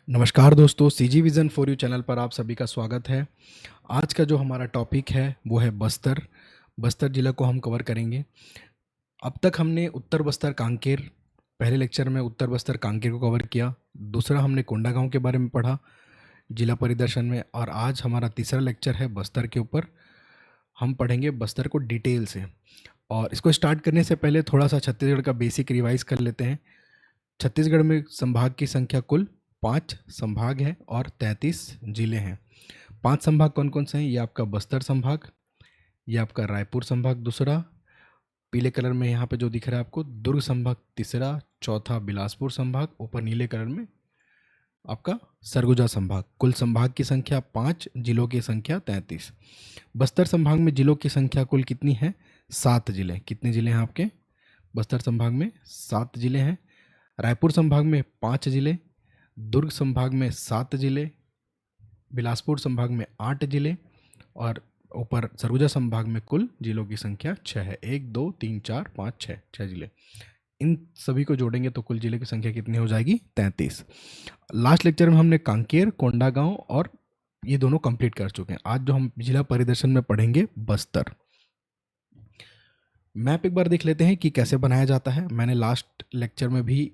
नमस्कार दोस्तों, CG vision for you channel पर आप सभी का स्वागत है। आज का जो हमारा टॉपिक है वो है बस्तर। बस्तर ज़िला को हम कवर करेंगे। अब तक हमने उत्तर बस्तर कांकेर, पहले लेक्चर में उत्तर बस्तर कांकेर को कवर किया। दूसरा हमने कोंडागांव के बारे में पढ़ा जिला परिदर्शन में, और आज हमारा तीसरा लेक्चर है बस्तर के ऊपर। हम पढ़ेंगे बस्तर को डिटेल से। और इसको स्टार्ट करने से पहले थोड़ा सा छत्तीसगढ़ का बेसिक रिवाइज कर लेते हैं। छत्तीसगढ़ में संभाग की संख्या कुल 5 संभाग हैं और 33 जिले हैं। 5 संभाग कौन कौन से हैं? ये आपका बस्तर संभाग, ये आपका रायपुर संभाग दूसरा, पीले कलर में यहाँ पे जो दिख रहा है आपको दुर्ग संभाग तीसरा, चौथा बिलासपुर संभाग, ऊपर नीले कलर में आपका सरगुजा संभाग। कुल संभाग की संख्या 5, जिलों की संख्या 33। बस्तर संभाग में जिलों की संख्या कुल कितनी है? 7 जिले। कितने जिले हैं आपके बस्तर संभाग में? 7 जिले हैं। रायपुर संभाग में 5 जिले, दुर्ग संभाग में 7 जिले, बिलासपुर संभाग में 8 जिले, और ऊपर सरगुजा संभाग में कुल जिलों की संख्या 6 है। 1 2 3 4 5 6, 6 जिले। इन सभी को जोड़ेंगे तो कुल जिले की संख्या कितनी हो जाएगी? 33। लास्ट लेक्चर में हमने कांकेर, कोंडागांव और ये दोनों कंप्लीट कर चुके हैं। आज जो हम जिला परिदर्शन में पढ़ेंगे बस्तर। मैप एक बार देख लेते हैं कि कैसे बनाया जाता है। मैंने लास्ट लेक्चर में भी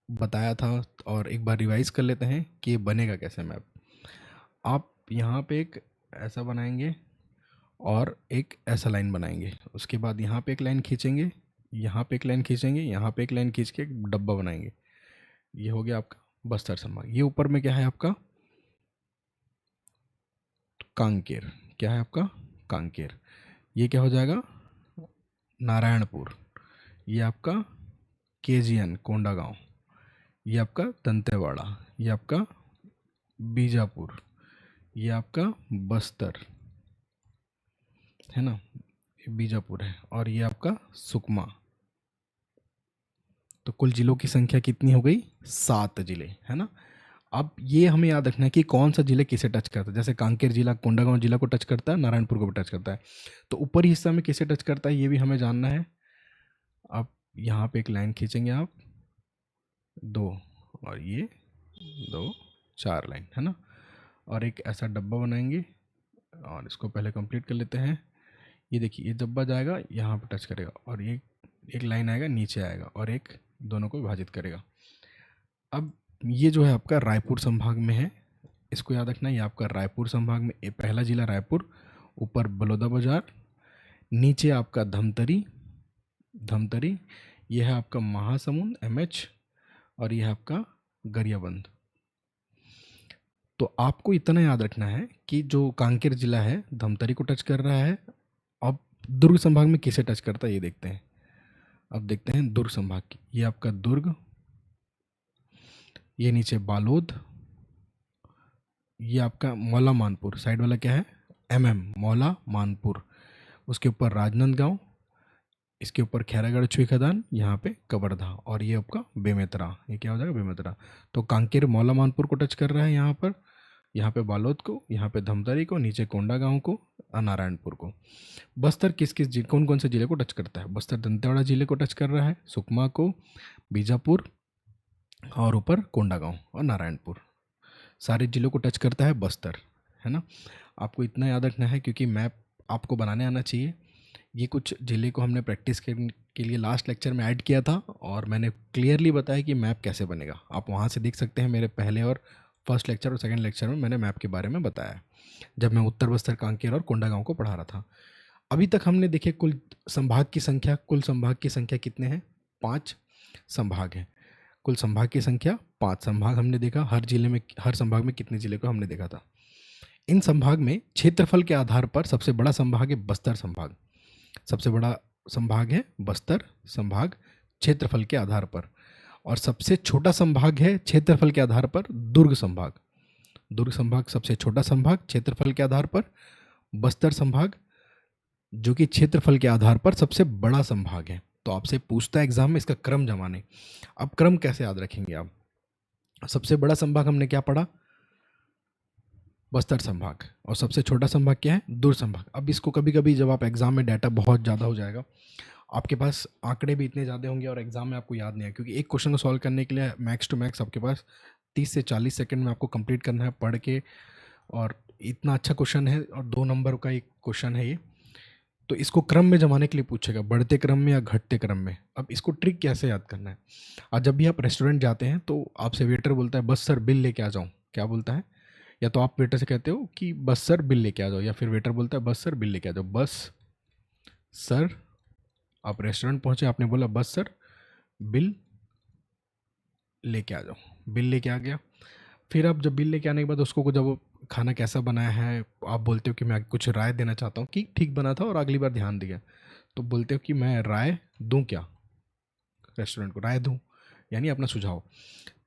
बताया था और एक बार रिवाइज कर लेते हैं कि ये बनेगा कैसे मैप। आप यहाँ पे एक ऐसा बनाएंगे और एक ऐसा लाइन बनाएंगे। उसके बाद यहाँ पे एक लाइन खींचेंगे, यहाँ पे एक लाइन खींचेंगे, यहाँ पे एक लाइन खींच के एक डब्बा बनाएंगे। ये हो गया आपका बस्तर संभाग। ये ऊपर में क्या है आपका? कांकेर। क्या है आपका? कांकेर। ये क्या हो जाएगा? नारायणपुर। ये आपका केजीएन कोंडागांव। ये आपका दंतेवाड़ा। ये आपका बीजापुर। ये आपका बस्तर है ना, ये बीजापुर है, और ये आपका सुकमा। तो कुल जिलों की संख्या कितनी हो गई? 7 जिले, है ना। अब ये हमें याद रखना है कि कौन सा जिले किसे टच करता है। जैसे कांकेर जिला कोंडागांव जिला को टच करता है, नारायणपुर को भी टच करता है। तो ऊपरी हिस्सा में किसे टच करता है ये भी हमें जानना है। अब यहाँ पे एक लाइन खींचेंगे आप, 2, और ये 2, 4 लाइन, है ना। और एक ऐसा डब्बा बनाएंगे, और इसको पहले कंप्लीट कर लेते हैं। ये देखिए, ये डब्बा जाएगा यहाँ पे टच करेगा, और ये एक लाइन आएगा नीचे आएगा, और एक दोनों को विभाजित करेगा। अब ये जो है आपका रायपुर संभाग में है, इसको याद रखना। ये आपका रायपुर संभाग में पहला जिला रायपुर, ऊपर बलौदाबाजार, नीचे आपका धमतरी, धमतरी, ये है आपका महासमुंद MH, और यह है आपका गरियाबंद। तो आपको इतना याद रखना है कि जो कांकेर जिला है धमतरी को टच कर रहा है। अब दुर्ग संभाग में किसे टच करता है ये देखते हैं। अब देखते हैं दुर्ग संभाग की। ये आपका दुर्ग, ये नीचे बालोद, ये आपका मौला मानपुर, साइड वाला क्या है? मौला मानपुर। उसके ऊपर राजनांदगांव, इसके ऊपर खैरागढ़ छुई खदान, यहाँ पे कवर्धा, और ये आपका बेमेतरा। ये क्या हो जाएगा? बेमेतरा। तो कांकेर मौला मानपुर को टच कर रहा है यहाँ पर, यहाँ पे बालोद को, यहाँ पे धमतरी को, नीचे कोंडागांव को, और नारायणपुर को। बस्तर किस किस कौन कौन से जिले को टच करता है? बस्तर दंतेवाड़ा जिले को टच कर रहा है, सुकमा को, बीजापुर, और ऊपर कोंडागांव और नारायणपुर। सारे जिलों को टच करता है बस्तर, है ना। आपको इतना याद रखना है क्योंकि मैप आपको बनाने आना चाहिए। ये कुछ जिले को हमने प्रैक्टिस के लिए लास्ट लेक्चर में ऐड किया था, और मैंने क्लियरली बताया कि मैप कैसे बनेगा। आप वहाँ से देख सकते हैं। मेरे पहले और फर्स्ट लेक्चर और सेकंड लेक्चर में मैंने मैप के बारे में बताया, जब मैं उत्तर बस्तर कांकेर और कोंडागांव को पढ़ा रहा था। अभी तक हमने देखे कुल संभाग की संख्या, कुल संभाग की संख्या कितने हैं? 5 संभाग हैं। कुल संभाग की संख्या 5 संभाग हमने देखा। हर जिले में, हर संभाग में कितने जिले को हमने देखा था। इन संभाग में क्षेत्रफल के आधार पर सबसे बड़ा संभाग है बस्तर संभाग। सबसे बड़ा संभाग है बस्तर संभाग क्षेत्रफल के आधार पर, और सबसे छोटा संभाग है क्षेत्रफल के आधार पर दुर्ग संभाग। दुर्ग संभाग सबसे छोटा संभाग क्षेत्रफल के आधार पर। बस्तर संभाग जो कि क्षेत्रफल के आधार पर सबसे बड़ा संभाग है। तो आपसे पूछता है एग्जाम में इसका क्रम जमाने। अब क्रम कैसे याद रखेंगे आप? सबसे बड़ा संभाग हमने क्या पढ़ा? बस्तर संभाग। और सबसे छोटा संभाग क्या है? दुर्ग संभाग। अब इसको कभी कभी जब आप एग्जाम में डाटा बहुत ज़्यादा हो जाएगा, आपके पास आंकड़े भी इतने ज़्यादा होंगे और एग्जाम में आपको याद नहीं है, क्योंकि एक क्वेश्चन को सॉल्व करने के लिए मैक्स टू मैक्स आपके पास 30 से 40 सेकंड में आपको कंप्लीट करना है पढ़ के, और इतना अच्छा क्वेश्चन है और 2 नंबर का एक क्वेश्चन है ये। तो इसको क्रम में जमाने के लिए पूछेगा, बढ़ते क्रम में या घटते क्रम में। अब इसको ट्रिक कैसे याद करना है, और जब भी आप रेस्टोरेंट जाते हैं तो आपसे वेटर बोलता है बस सर बिल लेके आ जाऊँ, क्या बोलता है? या तो आप वेटर से कहते हो कि बस सर बिल लेके आ जाओ, या फिर वेटर बोलता है बस सर बिल लेके आ जाओ। बस सर, आप रेस्टोरेंट पहुंचे, आपने बोला बस सर बिल लेके आ जाओ, बिल लेके आ गया। फिर आप जब बिल लेके आने के बाद उसको जब वो खाना कैसा बनाया है, आप बोलते हो कि मैं कुछ राय देना चाहता हूँ कि ठीक बना था और अगली बार ध्यान दिया, तो बोलते हो कि मैं राय दूँ क्या, रेस्टोरेंट को राय दूँ, यानी अपना सुझाव।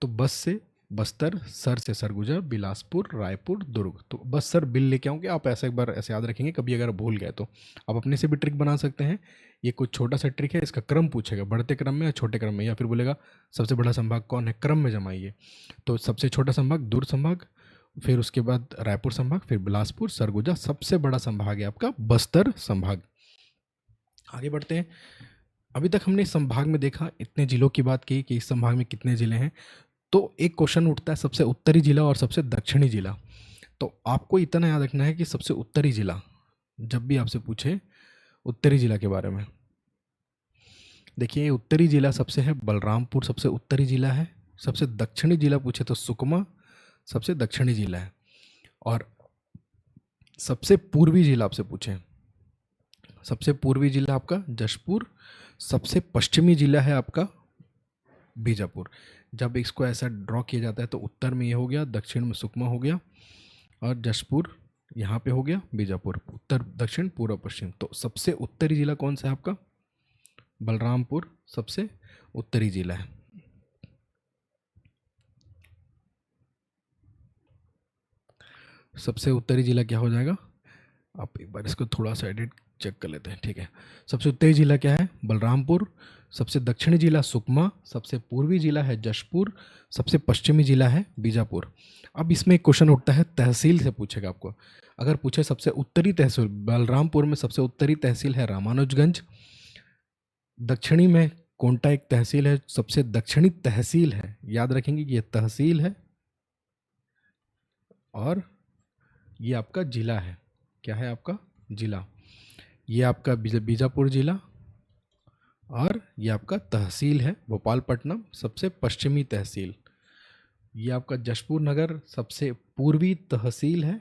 तो बस से बस्तर, सर से सरगुजा, बिलासपुर, रायपुर, दुर्ग। तो बस सर बिल लेके आऊँगे, आप ऐसा एक बार ऐसे याद रखेंगे, कभी अगर भूल गए तो आप अपने से भी ट्रिक बना सकते हैं। ये कुछ छोटा सा ट्रिक है, इसका क्रम पूछेगा, बढ़ते क्रम में या छोटे क्रम में, या फिर बोलेगा सबसे बड़ा संभाग कौन है, क्रम में जमाइए। तो सबसे छोटा संभाग दुर्ग संभाग, फिर उसके बाद रायपुर संभाग, फिर बिलासपुर, सरगुजा, सबसे बड़ा संभाग है आपका बस्तर संभाग। आगे बढ़ते हैं। अभी तक हमने संभाग में देखा, इतने जिलों की बात की कि इस संभाग में कितने जिले हैं। तो एक क्वेश्चन उठता है, सबसे उत्तरी जिला और सबसे दक्षिणी जिला। तो आपको इतना याद रखना है कि सबसे उत्तरी जिला, जब भी आपसे पूछे उत्तरी जिला के बारे में, देखिए उत्तरी जिला सबसे है बलरामपुर, सबसे उत्तरी जिला है। सबसे दक्षिणी जिला पूछे तो सुकमा सबसे दक्षिणी जिला है। और सबसे पूर्वी जिला आपसे पूछे, सबसे पूर्वी जिला आपका जशपुर, सबसे पश्चिमी जिला है आपका बीजापुर। जब इसको ऐसा ड्रॉ किया जाता है तो उत्तर में ये हो गया, दक्षिण में सुकमा हो गया, और जशपुर यहाँ पे हो गया बीजापुर, उत्तर दक्षिण पूर्व पश्चिम। तो सबसे उत्तरी जिला कौन सा है आपका? बलरामपुर सबसे उत्तरी जिला है। सबसे उत्तरी जिला क्या हो जाएगा, आप एक बार इसको थोड़ा सा एडिट चेक कर लेते हैं, ठीक है। सबसे उत्तरी जिला क्या है? बलरामपुर। सबसे दक्षिणी जिला सुकमा, सबसे पूर्वी जिला है जशपुर, सबसे पश्चिमी जिला है बीजापुर। अब इसमें एक क्वेश्चन उठता है, तहसील से पूछेगा आपको। अगर पूछे सबसे उत्तरी तहसील, बलरामपुर में सबसे उत्तरी तहसील है रामानुजगंज, दक्षिणी में कोंटा एक तहसील है, सबसे दक्षिणी तहसील है, याद रखेंगे कि ये तहसील है और ये आपका जिला है। क्या है आपका? जिला। ये आपका बीजापुर जिला, और ये आपका तहसील है भोपालपट्टनम, सबसे पश्चिमी तहसील। ये आपका जशपुर नगर सबसे पूर्वी तहसील है,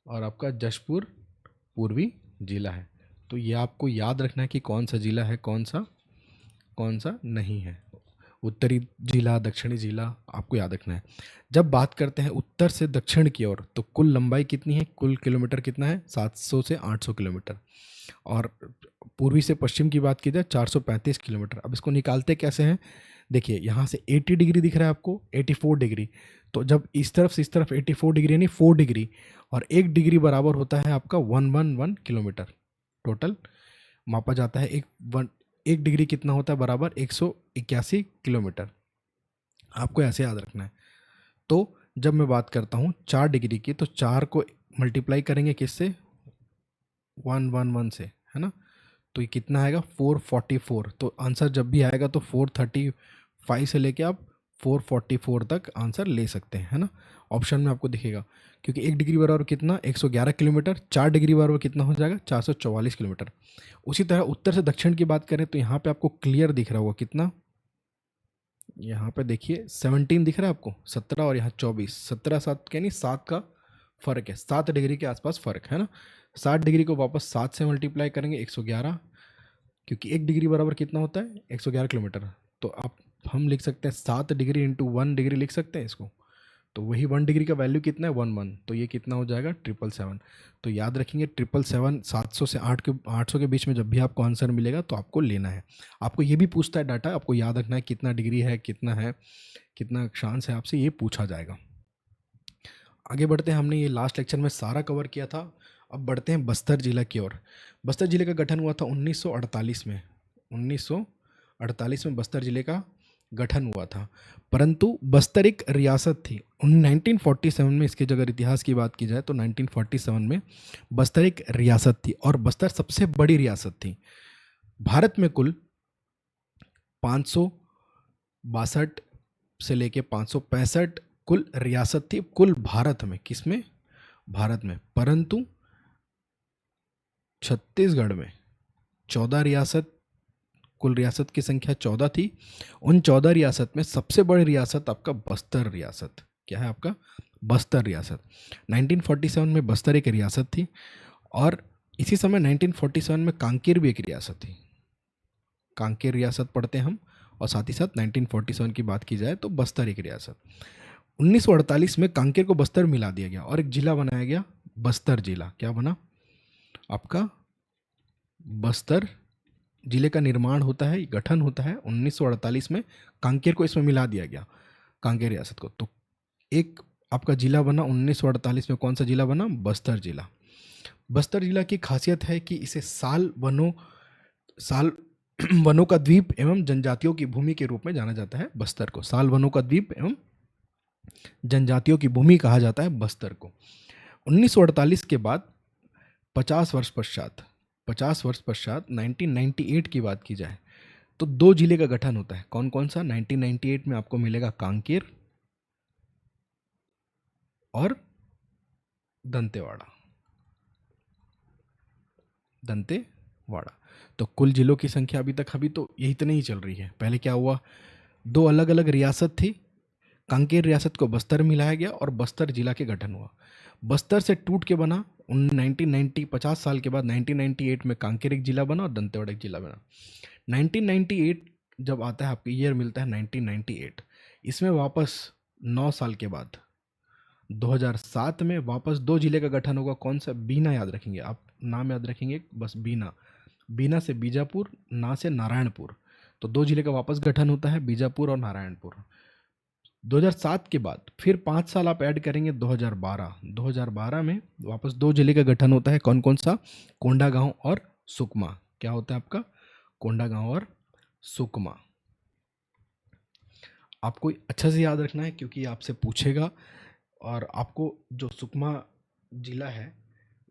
और आपका जशपुर पूर्वी जिला है। तो ये आपको याद रखना है कि कौन सा जिला है, कौन सा नहीं है। उत्तरी जिला, दक्षिणी जिला आपको याद रखना है। जब बात करते हैं उत्तर से दक्षिण की ओर, तो कुल लंबाई कितनी है, कुल किलोमीटर कितना है? 700 से 800 किलोमीटर। और पूर्वी से पश्चिम की बात की जाए 435 किलोमीटर। अब इसको निकालते कैसे हैं, देखिए यहाँ से 80 डिग्री दिख रहा है आपको, 84 डिग्री। तो जब इस तरफ से इस तरफ 84 डिग्री यानी 4 डिग्री, और 1 डिग्री बराबर होता है आपका 111 किलोमीटर। टोटल मापा जाता है, एक डिग्री कितना होता है? बराबर 181 किलोमीटर। आपको ऐसे याद रखना है। तो जब मैं बात करता हूँ 4 डिग्री की, तो 4 को मल्टीप्लाई करेंगे किससे? 111 से, है ना। तो ये कितना आएगा? 444। तो आंसर जब भी आएगा तो 435 से लेके आप 444 तक आंसर ले सकते हैं, है ना। ऑप्शन में आपको दिखेगा, क्योंकि 1 डिग्री बराबर कितना? 111 किलोमीटर। 4 डिग्री बराबर कितना हो जाएगा? 444 किलोमीटर। उसी तरह उत्तर से दक्षिण की बात करें तो यहाँ पे आपको क्लियर दिख रहा होगा कितना, यहाँ पे देखिए 17 दिख रहा है आपको, 17 और यहाँ 24, 17 7 यानी 7 का फर्क है, 7 डिग्री के आसपास फर्क है ना। 7 डिग्री को वापस 7 से मल्टीप्लाई करेंगे 111, क्योंकि 1 डिग्री बराबर कितना होता है? 111 किलोमीटर। तो आप हम लिख सकते हैं 7 डिग्री इंटू 1 डिग्री लिख सकते हैं इसको। तो वही 1 डिग्री का वैल्यू कितना है? 11। तो ये कितना हो जाएगा? 777। तो याद रखेंगे 777, 700 से 800 के बीच में जब भी आपको आंसर मिलेगा तो आपको लेना है। आपको ये भी पूछता है डाटा, आपको याद रखना है कितना डिग्री है, कितना अक्षांश है, आपसे ये पूछा जाएगा। आगे बढ़ते हैं, हमने ये लास्ट लेक्चर में सारा कवर किया था। अब बढ़ते हैं बस्तर जिला की ओर। बस्तर जिले का गठन हुआ था 1948 में। 1948 में बस्तर जिले का गठन हुआ था, परंतु बस्तर एक रियासत थी। 1947 में, इसके अगर इतिहास की बात की जाए तो 1947 में बस्तर एक रियासत थी, और बस्तर सबसे बड़ी रियासत थी। भारत में कुल 562 से लेके 565 कुल रियासत थी कुल भारत में। किसमें? भारत में। परंतु छत्तीसगढ़ में 14 रियासत, कुल रियासत की संख्या 14 थी। उन 14 रियासत में सबसे बड़ी रियासत आपका बस्तर रियासत। क्या है आपका? बस्तर रियासत। 1947 में बस्तर एक रियासत थी और इसी समय 1947 में कांकेर भी एक रियासत थी। कांकेर रियासत पढ़ते हैं हम, और साथ ही साथ 1947 की बात की जाए तो बस्तर एक रियासत। 1948 में कांकेर को बस्तर मिला दिया गया और एक जिला बनाया गया, बस्तर जिला। क्या बना आपका? बस्तर जिले का निर्माण होता है, गठन होता है 1948 में। कांकेर को इसमें मिला दिया गया, कांकेर रियासत को। तो एक आपका जिला बना 1948 में। कौन सा जिला बना? बस्तर जिला। बस्तर जिला की खासियत है कि इसे साल वनों का द्वीप एवं जनजातियों की भूमि के रूप में जाना जाता है। बस्तर को साल वनों का द्वीप एवं जनजातियों की भूमि कहा जाता है बस्तर को। 1948 के बाद 50 वर्ष पश्चात 1998 की बात की जाए तो 2 जिले का गठन होता है। कौन कौन सा? 1998 में आपको मिलेगा कांकेर और दंतेवाड़ा। तो कुल जिलों की संख्या अभी तो यही इतनी ही चल रही है। पहले क्या हुआ? 2 अलग अलग रियासत थी। कांकेर रियासत को बस्तर में मिलाया गया और बस्तर जिला के गठन हुआ। बस्तर से टूट के बना 1990, 50 साल के बाद 1998 में कांकेर एक जिला बना और दंतेवाड़ा एक जिला बना। 1998 जब आता है, आपको ईयर मिलता है 1998। इसमें वापस 9 साल के बाद 2007 में वापस 2 जिले का गठन होगा। कौन सा? बीना। याद रखेंगे आप, नाम याद रखेंगे बस, बीना। बीना से बीजापुर, ना से नारायणपुर। तो 2 जिले का वापस गठन होता है, बीजापुर और नारायणपुर। 2007 के बाद फिर 5 साल आप ऐड करेंगे 2012 में वापस 2 जिले का गठन होता है। कौन कौन सा? कोंडागांव और सुकमा। क्या होता है आपका? कोंडागांव और सुकमा। आपको अच्छा से याद रखना है क्योंकि आपसे पूछेगा। और आपको जो सुकमा जिला है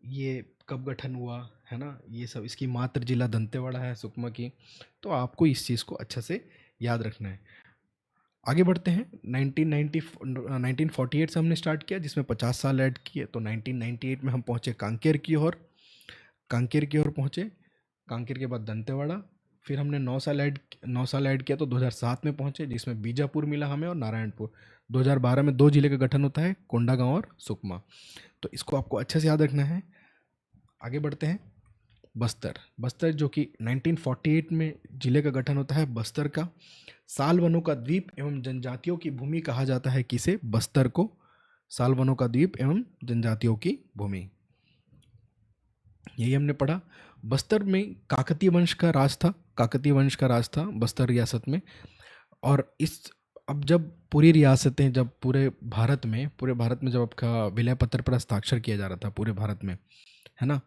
ये कब गठन हुआ है ना, ये सब, इसकी मातृ जिला दंतेवाड़ा है सुकमा की। तो आपको इस चीज़ को अच्छा से याद रखना है। आगे बढ़ते हैं। 1948 से हमने स्टार्ट किया जिसमें 50 साल ऐड किए। तो 1998 में हम पहुँचे कांकेर की ओर पहुँचे। कांकेर के बाद दंतेवाड़ा। फिर हमने 9 साल ऐड किया तो 2007 में पहुँचे जिसमें बीजापुर मिला हमें और नारायणपुर। 2012 में 2 जिले का गठन होता है, कोंडागांव और सुकमा। तो इसको आपको अच्छे से याद रखना है। आगे बढ़ते हैं। बस्तर जो कि 1948 में जिले का गठन होता है बस्तर का। साल वनों का द्वीप एवं जनजातियों की भूमि कहा जाता है किसे? बस्तर को साल वनों का द्वीप एवं जनजातियों की भूमि। यही हमने पढ़ा। बस्तर में काकतीय वंश का राज था बस्तर रियासत में। और अब जब पूरी रियासतें, जब पूरे भारत में जब आपका विलय पत्र पर हस्ताक्षर किया जा रहा था, पूरे भारत में, है ना,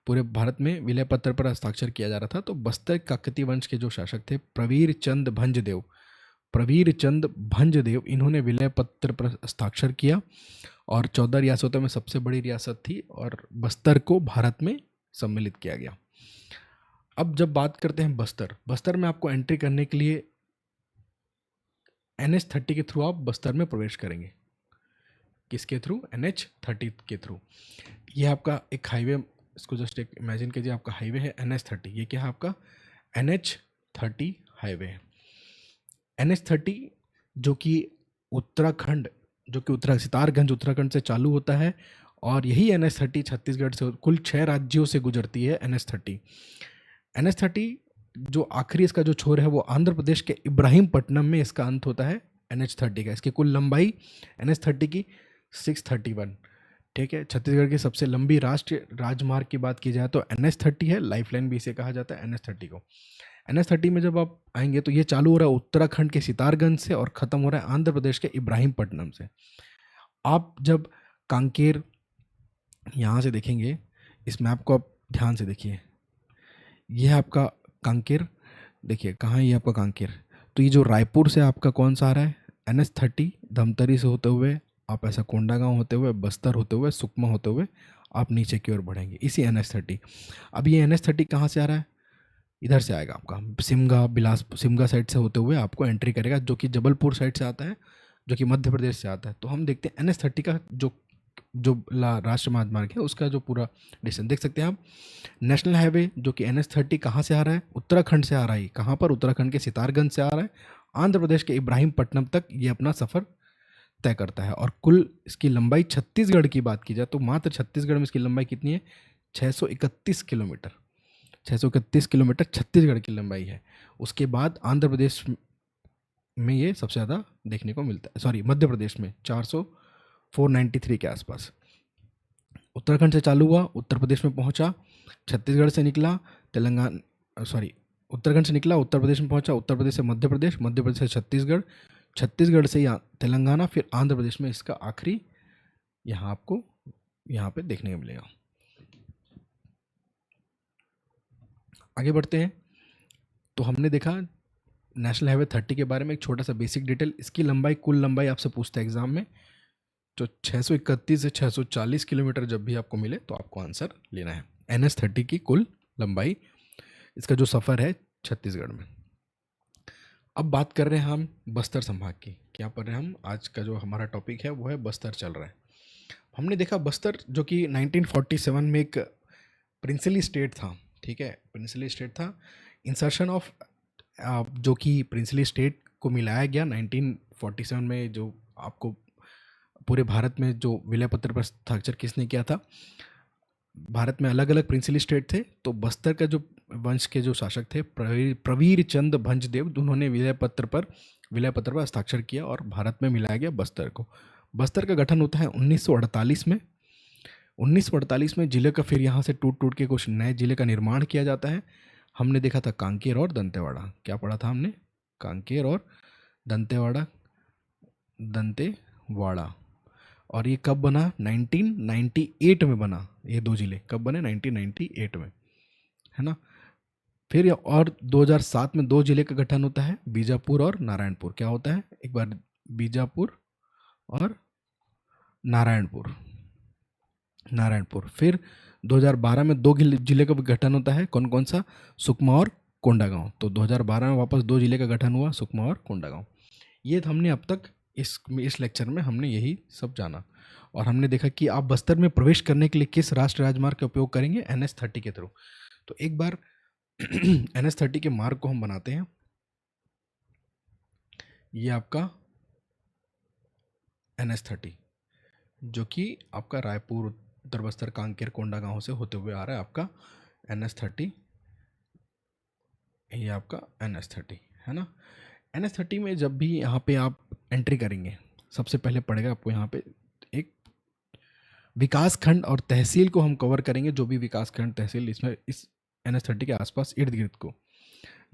पूरे भारत में विलय पत्र पर हस्ताक्षर किया जा रहा था, तो बस्तर काकतीय वंश के जो शासक थे प्रवीर चंद भंजदेव, इन्होंने विलय पत्र पर हस्ताक्षर किया और 14 रियासतों में सबसे बड़ी रियासत थी और बस्तर को भारत में सम्मिलित किया गया। अब जब बात करते हैं बस्तर में आपको एंट्री करने के लिए NH-30 के थ्रू आप बस्तर में प्रवेश करेंगे। किसके थ्रू? NH-30 के थ्रू। ये आपका एक हाईवे, इसको जस्ट एक इमेजिन कीजिए, आपका हाईवे है NH-30। ये क्या है आपका? NH-30 हाईवे है। NH-30 जो कि सितारगंज उत्तराखंड से चालू होता है और यही NH-30 छत्तीसगढ़ से कुल 6 राज्यों से गुजरती है। NH-30 जो आखिरी इसका जो छोर है वो आंध्र प्रदेश के इब्राहिमपट्टनम में इसका अंत होता है NH-30 का। इसकी कुल लंबाई NH-30 की 631। ठीक है। छत्तीसगढ़ की सबसे लंबी राष्ट्रीय राजमार्ग की बात की जाए तो NH-30 है। लाइफलाइन भी इसे कहा जाता है NH-30 को। NH-30 में जब आप आएंगे तो ये चालू हो रहा है उत्तराखंड के सितारगंज से और ख़त्म हो रहा है आंध्र प्रदेश के इब्राहिमपट्टनम से। आप जब कांकेर यहाँ से देखेंगे, इस मैप को आप ध्यान से देखिए, यह है आपका कांकेर। देखिए कहाँ है ये आपका कांकेर। तो ये जो रायपुर से आपका कौन सा आ रहा है? NH-30 धमतरी से होते हुए आप ऐसा कोंडागांव होते हुए, बस्तर होते हुए, सुकमा होते हुए आप नीचे की ओर बढ़ेंगे, इसी NH-30। अब ये NH-30 कहाँ से आ रहा है? इधर से आएगा आपका सिमगा साइड से होते हुए आपको एंट्री करेगा, जो कि जबलपुर साइड से आता है, जो कि मध्य प्रदेश से आता है। तो हम देखते हैं NH30 का जो जो राष्ट्रीय मार्ग है उसका जो पूरा डिस्टेंस देख सकते हैं आप। नेशनल हाईवे जो कि NH30 कहाँ से आ रहा है, उत्तराखंड से आ रहा है। कहाँ पर, उत्तराखंड के सितारगंज से आ रहा है, आंध्र प्रदेश के इब्राहिमपट्टनम तक ये अपना सफ़र तय करता है। और कुल इसकी लंबाई छत्तीसगढ़ की बात की जाए तो मात्र छत्तीसगढ़ में इसकी लंबाई कितनी है, 631 किलोमीटर। 631 किलोमीटर छत्तीसगढ़ की लंबाई है। उसके बाद आंध्र प्रदेश में ये सबसे ज़्यादा देखने को मिलता है, सॉरी मध्य प्रदेश में 493 के आसपास। उत्तराखंड से चालू हुआ, उत्तर प्रदेश में पहुंचा, छत्तीसगढ़ से निकला, उत्तराखंड से निकला, उत्तर प्रदेश में पहुंचा, उत्तर प्रदेश से मध्य प्रदेश, मध्य प्रदेश से छत्तीसगढ़, छत्तीसगढ़ से तेलंगाना, फिर आंध्र प्रदेश में इसका आखिरी यहाँ आपको यहाँ पे देखने को मिलेगा। आगे बढ़ते हैं तो हमने देखा नेशनल हाईवे 30 के बारे में एक छोटा सा बेसिक डिटेल। इसकी लंबाई, कुल लंबाई आपसे पूछता है एग्जाम में, जो 631 से 640 किलोमीटर जब भी आपको मिले तो आपको आंसर लेना है। NH30 की कुल लंबाई, इसका जो सफ़र है छत्तीसगढ़ में। अब बात कर रहे हैं हम बस्तर संभाग की। क्या पढ़ रहे हैं हम, आज का जो हमारा टॉपिक है वो है बस्तर चल रहा है। हमने देखा बस्तर जो कि 1947 में एक प्रिंसली स्टेट था, ठीक है, प्रिंसली स्टेट था। इंसर्शन ऑफ जो कि प्रिंसली स्टेट को मिलाया गया 1947 में, जो आपको पूरे भारत में जो विलय पत्र पर हस्ताक्षर किसने किया था। भारत में अलग अलग प्रिंसली स्टेट थे, तो बस्तर का जो वंश के जो शासक थे प्रवीर चंद भंजदेव, उन्होंने विलय पत्र पर हस्ताक्षर किया और भारत में मिलाया गया बस्तर को। बस्तर का गठन होता है 1948 में। 1948 में जिले का फिर यहाँ से टूट टूट के कुछ नए जिले का निर्माण किया जाता है। हमने देखा था कांकेर और दंतेवाड़ा। क्या पढ़ा था हमने, कांकेर और दंतेवाड़ा। और ये कब बना, 1998 में बना। ये दो जिले कब बने, 1998 में, है ना। फिर और 2007 में दो जिले का गठन होता है, बीजापुर और नारायणपुर। क्या होता है, एक बार बीजापुर और नारायणपुर। फिर 2012 में दो जिले का गठन होता है, कौन कौन सा, सुकमा और कोंडागांव। तो 2012 में वापस दो जिले का गठन हुआ, सुकमा और कोंडागांव। ये हमने अब तक इस लेक्चर में हमने यही सब जाना। और हमने देखा कि आप बस्तर में प्रवेश करने के लिए किस राष्ट्रीय राजमार्ग का उपयोग करेंगे, NH30 के थ्रू। तो एक बार NH30 के मार्ग को हम बनाते हैं। ये आपका NH30 जो कि आपका रायपुर, उत्तर बस्तर, कांकेर, कोंडागांव से होते हुए आ रहा है आपका NH30। ये आपका NH30 है ना। NH30 में जब भी यहाँ पे आप एंट्री करेंगे, सबसे पहले पड़ेगा आपको यहाँ पे एक विकास खंड और तहसील को हम कवर करेंगे, जो भी विकास खंड तहसील इसमें इस NH30 के आसपास इर्द गिर्द को।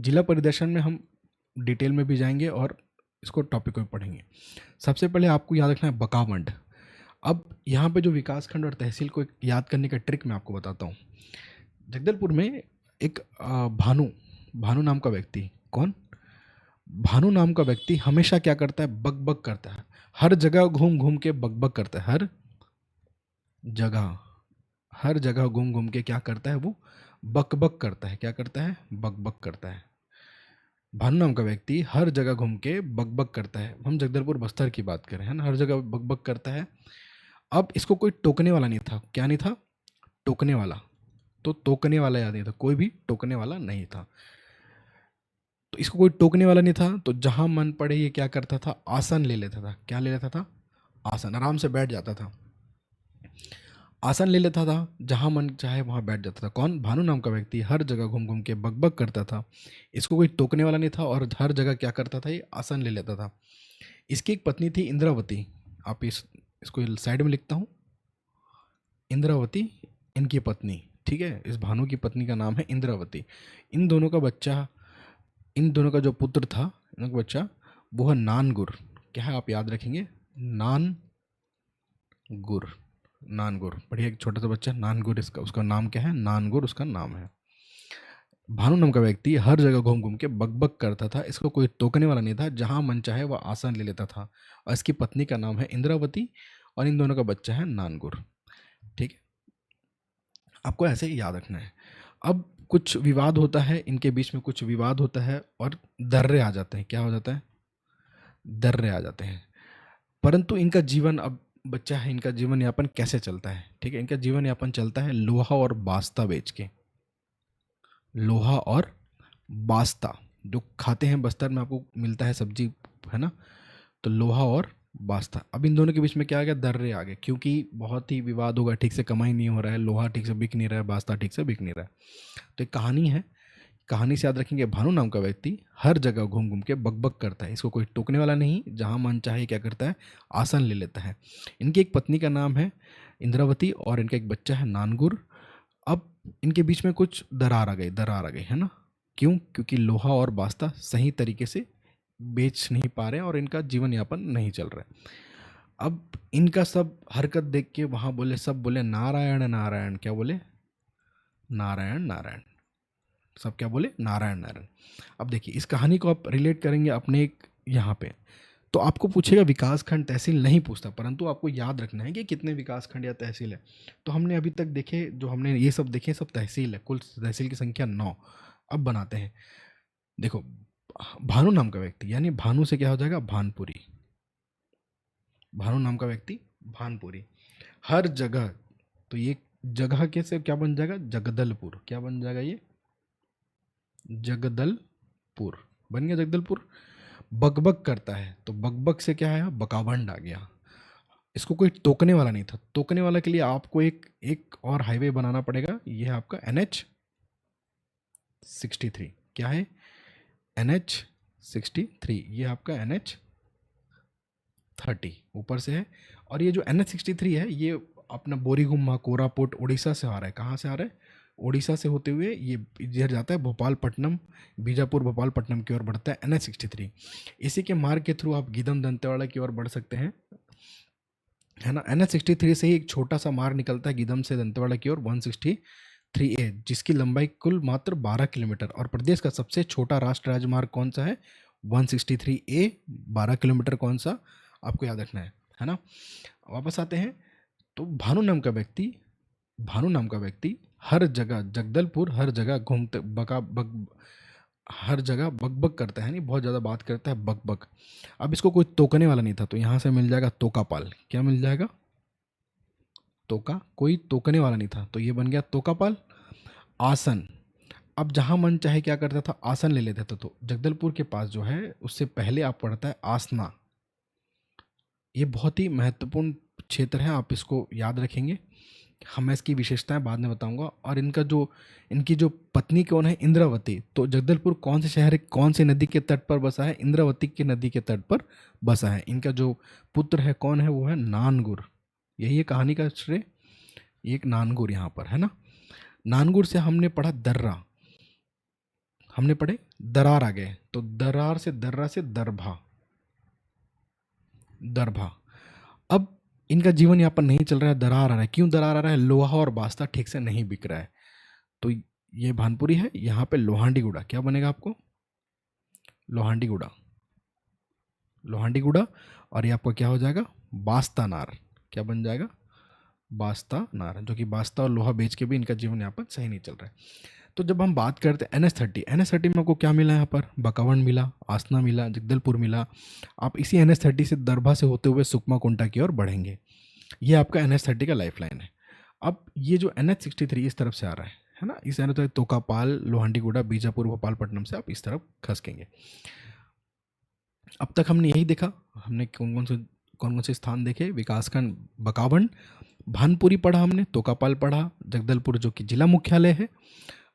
जिला परिदर्शन में हम डिटेल में भी जाएंगे और इसको टॉपिक को भी पढ़ेंगे। सबसे पहले आपको याद रखना है बकावंड। अब यहाँ पे जो विकास खंड और तहसील को याद करने का ट्रिक मैं आपको बताता हूँ। जगदलपुर में एक भानु नाम का व्यक्ति, कौन, भानु नाम का व्यक्ति हमेशा क्या करता है, बकबक करता है। हर जगह घूम घूम के बकबक करता है, हर जगह घूम घूम के क्या करता है, वो बकबक करता है। क्या करता है, बकबक करता है। भानु नाम का व्यक्ति हर जगह घूम के बकबक करता है। हम जगदलपुर बस्तर की बात करें, है ना, हर जगह बकबक करता है। अब इसको कोई टोकने वाला नहीं था। क्या नहीं था, टोकने वाला। तो टोकने वाला याद नहीं था, कोई भी टोकने वाला नहीं था। तो इसको कोई टोकने वाला नहीं था, तो जहां मन पड़े ये क्या करता था, आसन ले लेता था। क्या ले लेता था, आसन, आराम से बैठ जाता था। आसन ले लेता था, जहां मन चाहे वहां बैठ जाता था। कौन, भानु नाम का व्यक्ति हर जगह घूम घूम के बकबक करता था। इसको कोई टोकने वाला नहीं था और हर जगह क्या करता था, ये आसन ले लेता था। इसकी एक पत्नी थी इंद्रावती। आप इसको साइड में लिखता हूँ, इंद्रावती इनकी पत्नी, ठीक है। इस भानु की पत्नी का नाम है इंद्रावती। इन दोनों का जो पुत्र था, इनका बच्चा, वो है नानगुर। क्या है, आप याद रखेंगे, नानगुर। बढ़िया, एक छोटा सा बच्चा नानगुर, उसका नाम क्या है, नानगुर उसका नाम है। भानु नाम का व्यक्ति हर जगह घूम घूम के बकबक करता था। इसको कोई टोकने वाला नहीं था, जहां मन चाहे वह आसन ले लेता था। और इसकी पत्नी का नाम है इंद्रावती और इन दोनों का बच्चा है नानगुर, ठीक है। आपको ऐसे ही याद रखना है। अब कुछ विवाद होता है, इनके बीच में कुछ विवाद होता है और दर्रे आ जाते हैं। क्या हो जाता है? दर्रे आ जाते हैं। परंतु इनका जीवन, अब बच्चा है, इनका जीवन यापन कैसे चलता है? ठीक है, इनका जीवन यापन चलता है लोहा और बास्ता बेच के। लोहा और बास्ता जो खाते हैं, बस्तर में आपको मिलता है सब्जी, है ना? तो लोहा और बास्ता, अब इन दोनों के बीच में क्या आ गया? दर्रे आ गए, क्योंकि बहुत ही विवाद होगा, ठीक से कमाई नहीं हो रहा है, लोहा ठीक से बिक नहीं रहा है, बास्ता ठीक से बिक नहीं रहा है। तो एक कहानी है, कहानी से याद रखेंगे, भानु नाम का व्यक्ति हर जगह घूम घूम के बकबक करता है, इसको कोई टोकने वाला नहीं, जहाँ मन चाहे क्या करता है, आसन ले लेता है। इनकी एक पत्नी का नाम है इंद्रावती और इनका एक बच्चा है नानगुर। अब इनके बीच में कुछ दरार आ गई, दरार आ गई, है ना? क्यों? क्योंकि लोहा और बास्ता सही तरीके से बेच नहीं पा रहे और इनका जीवन यापन नहीं चल रहा है। अब इनका सब हरकत देख के वहाँ बोले, सब बोले नारायण नारायण। क्या बोले? नारायण नारायण। सब क्या बोले? नारायण नारायण। अब देखिए, इस कहानी को आप रिलेट करेंगे अपने एक यहाँ पे, तो आपको पूछेगा विकास खंड तहसील नहीं पूछता, परंतु आपको याद रखना है कि कितने विकास खंड या तहसील है। तो हमने अभी तक देखे, जो हमने ये सब देखे सब तहसील है, कुल तहसील की संख्या 9। अब बनाते हैं, देखो, भानु नाम का व्यक्ति, यानी भानु से क्या हो जाएगा? भानपुरी। भानु नाम का व्यक्ति भानपुरी, हर जगह, तो ये जगह कैसे क्या बन जाएगा? जगदलपुर। क्या बन जाएगा ये? जगदलपुर बन गया, जगदलपुर। बकबक करता है, तो बकबक से क्या है? बकावंड आ गया। इसको कोई टोकने वाला नहीं था, टोकने वाला के लिए आपको एक एक और हाईवे बनाना पड़ेगा, ये है आपका NH63। क्या है? NH63, ये आपका NH30 ऊपर से है। और ये जो NH63 है, ये अपना बोरीगुम्मा, कोरापुट, उड़ीसा से आ रहा है। कहाँ से आ रहा है? उड़ीसा से होते हुए ये इधर जाता है, भोपालपट्टनम, बीजापुर भोपालपट्टनम की ओर बढ़ता है NH63। इसी के मार्ग के थ्रू आप गीदम दंतेवाड़ा की ओर बढ़ सकते हैं, है ना? NH63 से ही एक छोटा सा मार्ग निकलता है गीदम से दंतेवाड़ा की ओर, 163A, जिसकी लंबाई कुल मात्र 12 किलोमीटर। और प्रदेश का सबसे छोटा राष्ट्रीय राजमार्ग कौन सा है? 163A, 12 kilometre. कौन सा? आपको याद रखना है ना? वापस आते हैं, तो भानु नाम का व्यक्ति, भानु नाम का व्यक्ति हर जगह, जगदलपुर हर जगह घूमते हर जगह बकबक करता है, नहीं, बहुत ज़्यादा बात करता है, बकबक। अब इसको कोई टोकने वाला नहीं था, तो यहाँ से मिल जाएगा तोकापाल। क्या मिल जाएगा? तोका, कोई टोकने वाला नहीं था, तो ये बन गया तोकापाल। आसन, अब जहाँ मन चाहे क्या करता था? आसन ले लेता था। तो जगदलपुर के पास जो है, उससे पहले आप पढ़ता है आसना। ये बहुत ही महत्वपूर्ण क्षेत्र है, आप इसको याद रखेंगे। मैं इसकी विशेषताएं बाद में बताऊंगा। और इनकी जो पत्नी कौन है? इंद्रावती। तो जगदलपुर कौन से शहर, कौन से नदी के तट पर बसा है? इंद्रावती की नदी के तट पर बसा है। इनका जो पुत्र है कौन है? वो है नानगुर। यही है कहानी का श्रेय, एक नानगुर यहाँ पर, है ना? नानगुर से हमने पढ़ा दर्रा, हमने पढ़े दरार आ गए, तो दरार से दर्रा से दरभा, दरभा। अब इनका जीवन यापन नहीं चल रहा है, दरार आ रहा है। क्यों दरार आ रहा है? लोहा और बास्ता ठीक से नहीं बिक रहा है। तो ये भानपुरी है, यहाँ पे लोहांडीगुड़ा। क्या बनेगा आपको? लोहांडीगुड़ा, लोहांडीगुड़ा। और ये आपको क्या हो जाएगा? बास्तानार। क्या बन जाएगा? बास्तानार, जो कि बास्ता और लोहा बेच के भी इनका जीवन यापन सही नहीं चल रहा है। तो जब हम बात करते हैं NH30 में आपको क्या मिला? यहाँ पर बकावंड मिला, आसना मिला, जगदलपुर मिला। आप इसी NH30 से दरभा से होते हुए सुकमा कुंटा की ओर बढ़ेंगे। ये आपका NH30 का लाइफ लाइन है। अब ये जो NH63 इस तरफ से आ रहा है ना, इस तरह तोकापाल, लोहांडीगुड़ा, बीजापुर, भोपालपट्टनम से आप इस तरफ खसकेंगे। अब तक हमने यही देखा, हमने कौन कौन से स्थान देखे? विकासखंड बकावंड, भानपुरी पढ़ा हमने, तोकापाल पढ़ा, जगदलपुर जो कि जिला मुख्यालय है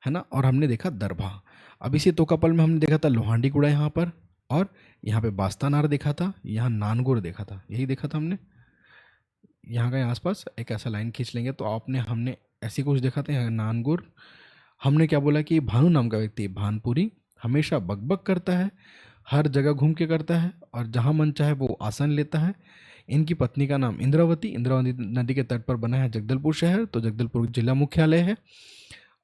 ना, और हमने देखा दरभा। अब इसी तोकापाल में हमने देखा था लोहांडीगुड़ा यहाँ पर, और यहाँ पे बास्तानार देखा था, यहाँ नानगुर देखा था, यही देखा था हमने। यहाँ का आसपास एक ऐसा लाइन खींच लेंगे तो हमने ऐसी कुछ देखा था, यहाँ नानगुर। हमने क्या बोला कि भानु नाम का व्यक्ति भानपुरी हमेशा बकबक करता है, हर जगह घूम के करता है, और जहाँ मन चाहे वो आसन लेता है। इनकी पत्नी का नाम इंद्रावती, इंद्रावती नदी के तट पर बना है जगदलपुर शहर, तो जगदलपुर जिला मुख्यालय है।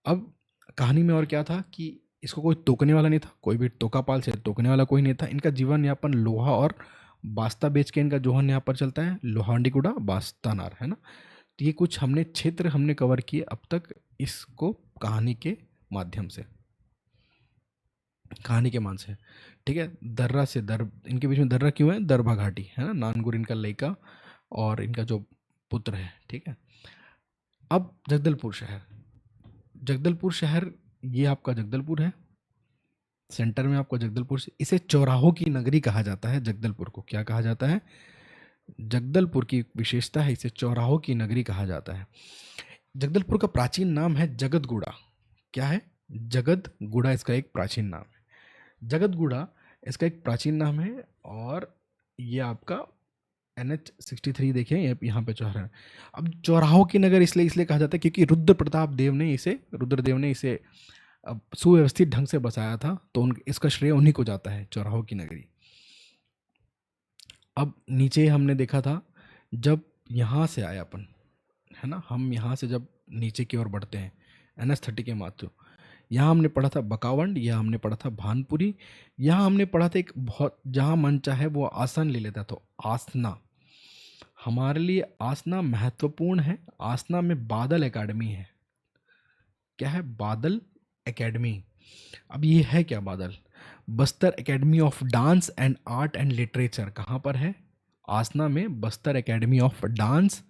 अब कहानी में और क्या था कि इसको कोई टोकने वाला नहीं था, कोई भी तोकापाल से टोकने वाला कोई नहीं था। इनका जीवन यापन लोहा और बास्ता बेच के इनका जोहन यहाँ पर चलता है, लोहांडीगुड़ा, बास्तानार, है ना। तो ये कुछ हमने क्षेत्र हमने कवर किए अब तक इसको कहानी के माध्यम से, कहानी के मान से, ठीक है। दर्रा से इनके बीच में दर्रा क्यों है? दरभा घाटी है ना, नानगुर इनका लड़का और इनका जो पुत्र है, ठीक है। अब जगदलपुर शहर, जगदलपुर शहर ये आपका जगदलपुर है, सेंटर में आपको जगदलपुर से, इसे चौराहों की नगरी कहा जाता है। जगदलपुर को क्या कहा जाता है? जगदलपुर की विशेषता है, इसे चौराहों की नगरी कहा जाता है। जगदलपुर का प्राचीन नाम है जगतगुड़ा। क्या है? जगतगुड़ा इसका एक प्राचीन नाम है। जगतगुड़ा इसका एक प्राचीन नाम है और ये आपका NH-63 देखें, यहाँ पे चौराहा है। अब चौराहों की नगर इसलिए कहा जाता है क्योंकि रुद्रदेव ने इसे अब सुव्यवस्थित ढंग से बसाया था, तो इसका श्रेय उन्हीं को जाता है, चौराहों की नगरी। अब नीचे हमने देखा था, जब यहाँ से आए अपन, है ना, हम यहाँ से जब नीचे की ओर बढ़ते हैं NH-30 के माथुर, यहाँ हमने पढ़ा था बकावंड, यहाँ हमने पढ़ा था भानपुरी, यहाँ हमने पढ़ा था एक बहुत, जहाँ मन चाहे वो आसन ले लेता, तो आसना। हमारे लिए आसना महत्वपूर्ण है। आसना में बादल एकेडमी है। क्या है? बादल एकेडमी। अब ये है क्या बादल? Bastar academy of dance and art and literature कहाँ पर है? आसना में। Bastar academy of dance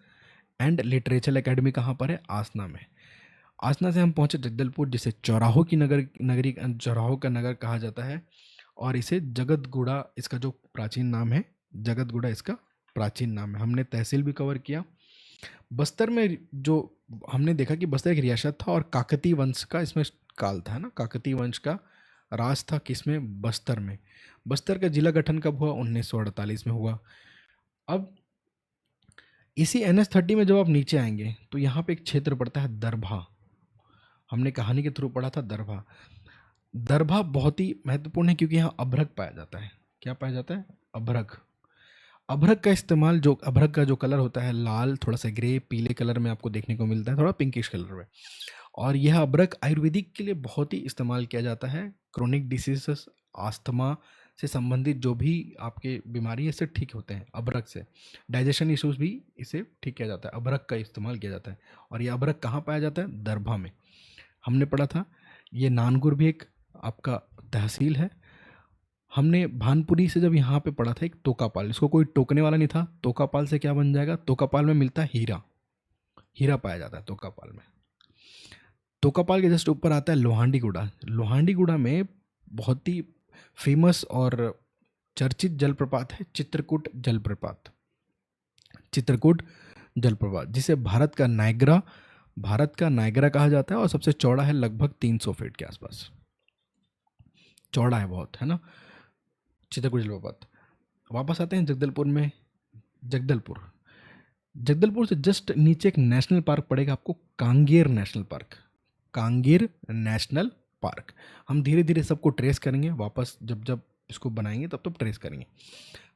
and literature academy कहाँ पर है? आसना में। आसना से हम पहुंचे जगदलपुर, जिसे चौराहों की नगरी, चौराहों का नगर कहा जाता है, और इसे जगतगुड़ा, इसका जो प्राचीन नाम है, जगतगुड़ा इसका प्राचीन नाम है। हमने तहसील भी कवर किया। बस्तर में जो हमने देखा कि बस्तर एक रियासत था और काकतीय वंश का इसमें काल था ना, काकतीय वंश का राज था किसमें? बस्तर में। बस्तर का जिला गठन कब हुआ? 1948 में हुआ। अब इसी NH-30 में जब आप नीचे आएंगे तो यहाँ पे एक क्षेत्र पड़ता है दरभा। हमने कहानी के थ्रू पढ़ा था दरभा। दरभा बहुत ही महत्वपूर्ण है क्योंकि यहाँ अभ्रक पाया जाता है। क्या पाया जाता है? अभ्रक। अभ्रक का इस्तेमाल, जो अभ्रक का जो कलर होता है लाल, थोड़ा सा ग्रे, पीले कलर में आपको देखने को मिलता है, थोड़ा पिंकिश कलर में, और यह अभ्रक आयुर्वेदिक के लिए बहुत ही इस्तेमाल किया जाता है। क्रोनिक डिसीजेस, आस्थमा से संबंधित जो भी आपके बीमारी है, इससे ठीक होते हैं अभ्रक से। डाइजेशन इश्यूज भी इसे ठीक किया जाता है, अभ्रक का इस्तेमाल किया जाता है। और ये अभ्रक कहाँ पाया जाता है? दरभा में। हमने पढ़ा था ये नानगुर भी एक आपका तहसील है। हमने भानपुरी से जब यहाँ पे पढ़ा था एक तोकापाल, इसको कोई टोकने वाला नहीं था। तोकापाल से क्या बन जाएगा? तोकापाल में मिलता है हीरा, हीरा पाया जाता है तोकापाल में। तोकापाल के जस्ट ऊपर आता है लोहांडीगुड़ा। लोहांडीगुड़ा में बहुत ही फेमस और चर्चित जलप्रपात है चित्रकूट जलप्रपात। चित्रकूट जलप्रपात, जिसे भारत का नायग्रा कहा जाता है, और सबसे चौड़ा है, लगभग 300 फीट के आसपास चौड़ा है बहुत, है ना, चित्रकूट जलप्रपात। वापस आते हैं जगदलपुर में। जगदलपुर से जस्ट नीचे एक नेशनल पार्क पड़ेगा आपको, Kanger national park. Kanger national park. हम धीरे धीरे सबको ट्रेस करेंगे, वापस जब जब इसको बनाएंगे तब तब ट्रेस करेंगे।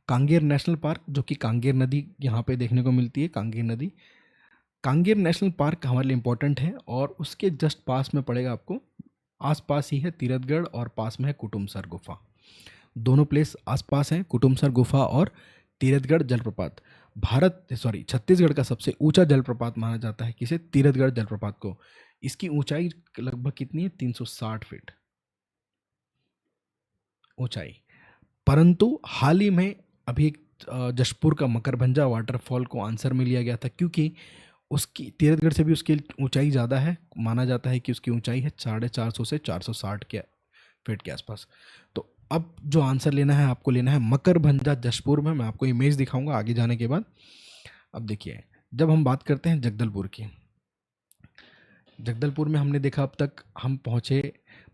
कांगेर नेशनल पार्क, जो कि कांगेर नदी यहाँ पे देखने को मिलती है, कांगेर नदी। कांगेर नेशनल पार्क हमारे लिए इम्पोर्टेंट है, और उसके जस्ट पास में पड़ेगा आपको, आसपास ही है तीरथगढ़ और पास में है कुटुमसर गुफा। दोनों प्लेस आसपास हैं, कुटुमसर गुफा और तीरथगढ़ जलप्रपात। छत्तीसगढ़ का सबसे ऊंचा जलप्रपात माना जाता है किसे? तीरथगढ़ जलप्रपात को। इसकी ऊंचाई लगभग कितनी है? 360 फीट ऊंचाई। परंतु हाल ही में अभी एक जशपुर का मकरभंजा वाटरफॉल को आंसर में लिया गया था, क्योंकि उसकी तीरथगढ़ से भी उसकी ऊंचाई ज़्यादा है। माना जाता है कि उसकी ऊंचाई है 450 से 460 के फीट के आसपास। तो अब जो आंसर लेना है, आपको लेना है मकरभंजा जशपुर में। मैं आपको इमेज दिखाऊंगा आगे जाने के बाद। अब देखिए, जब हम बात करते हैं जगदलपुर की, जगदलपुर में हमने देखा अब तक हम पहुँचे,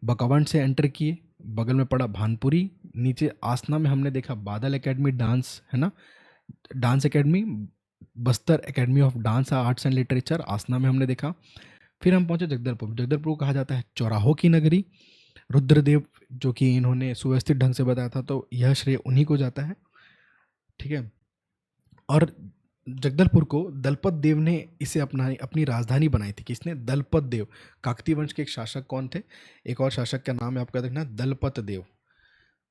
बकावंड से एंटर किए, बगल में पड़ा भानपुरी, नीचे आसना में हमने देखा बादल एकेडमी डांस, है ना, dance academy, Bastar academy of dance arts and literature, आसना में हमने देखा। फिर हम पहुंचे जगदलपुर। जगदलपुर को कहा जाता है चौराहों की नगरी। रुद्रदेव, जो कि इन्होंने सुव्यवस्थित ढंग से बताया था, तो यह श्रेय उन्हीं को जाता है, ठीक है। और जगदलपुर को दलपत देव ने इसे अपनी राजधानी बनाई थी। किसने? दलपत देव। काकतीय वंश के एक शासक कौन थे? एक और शासक का नाम है आपका देखना, दलपत देव।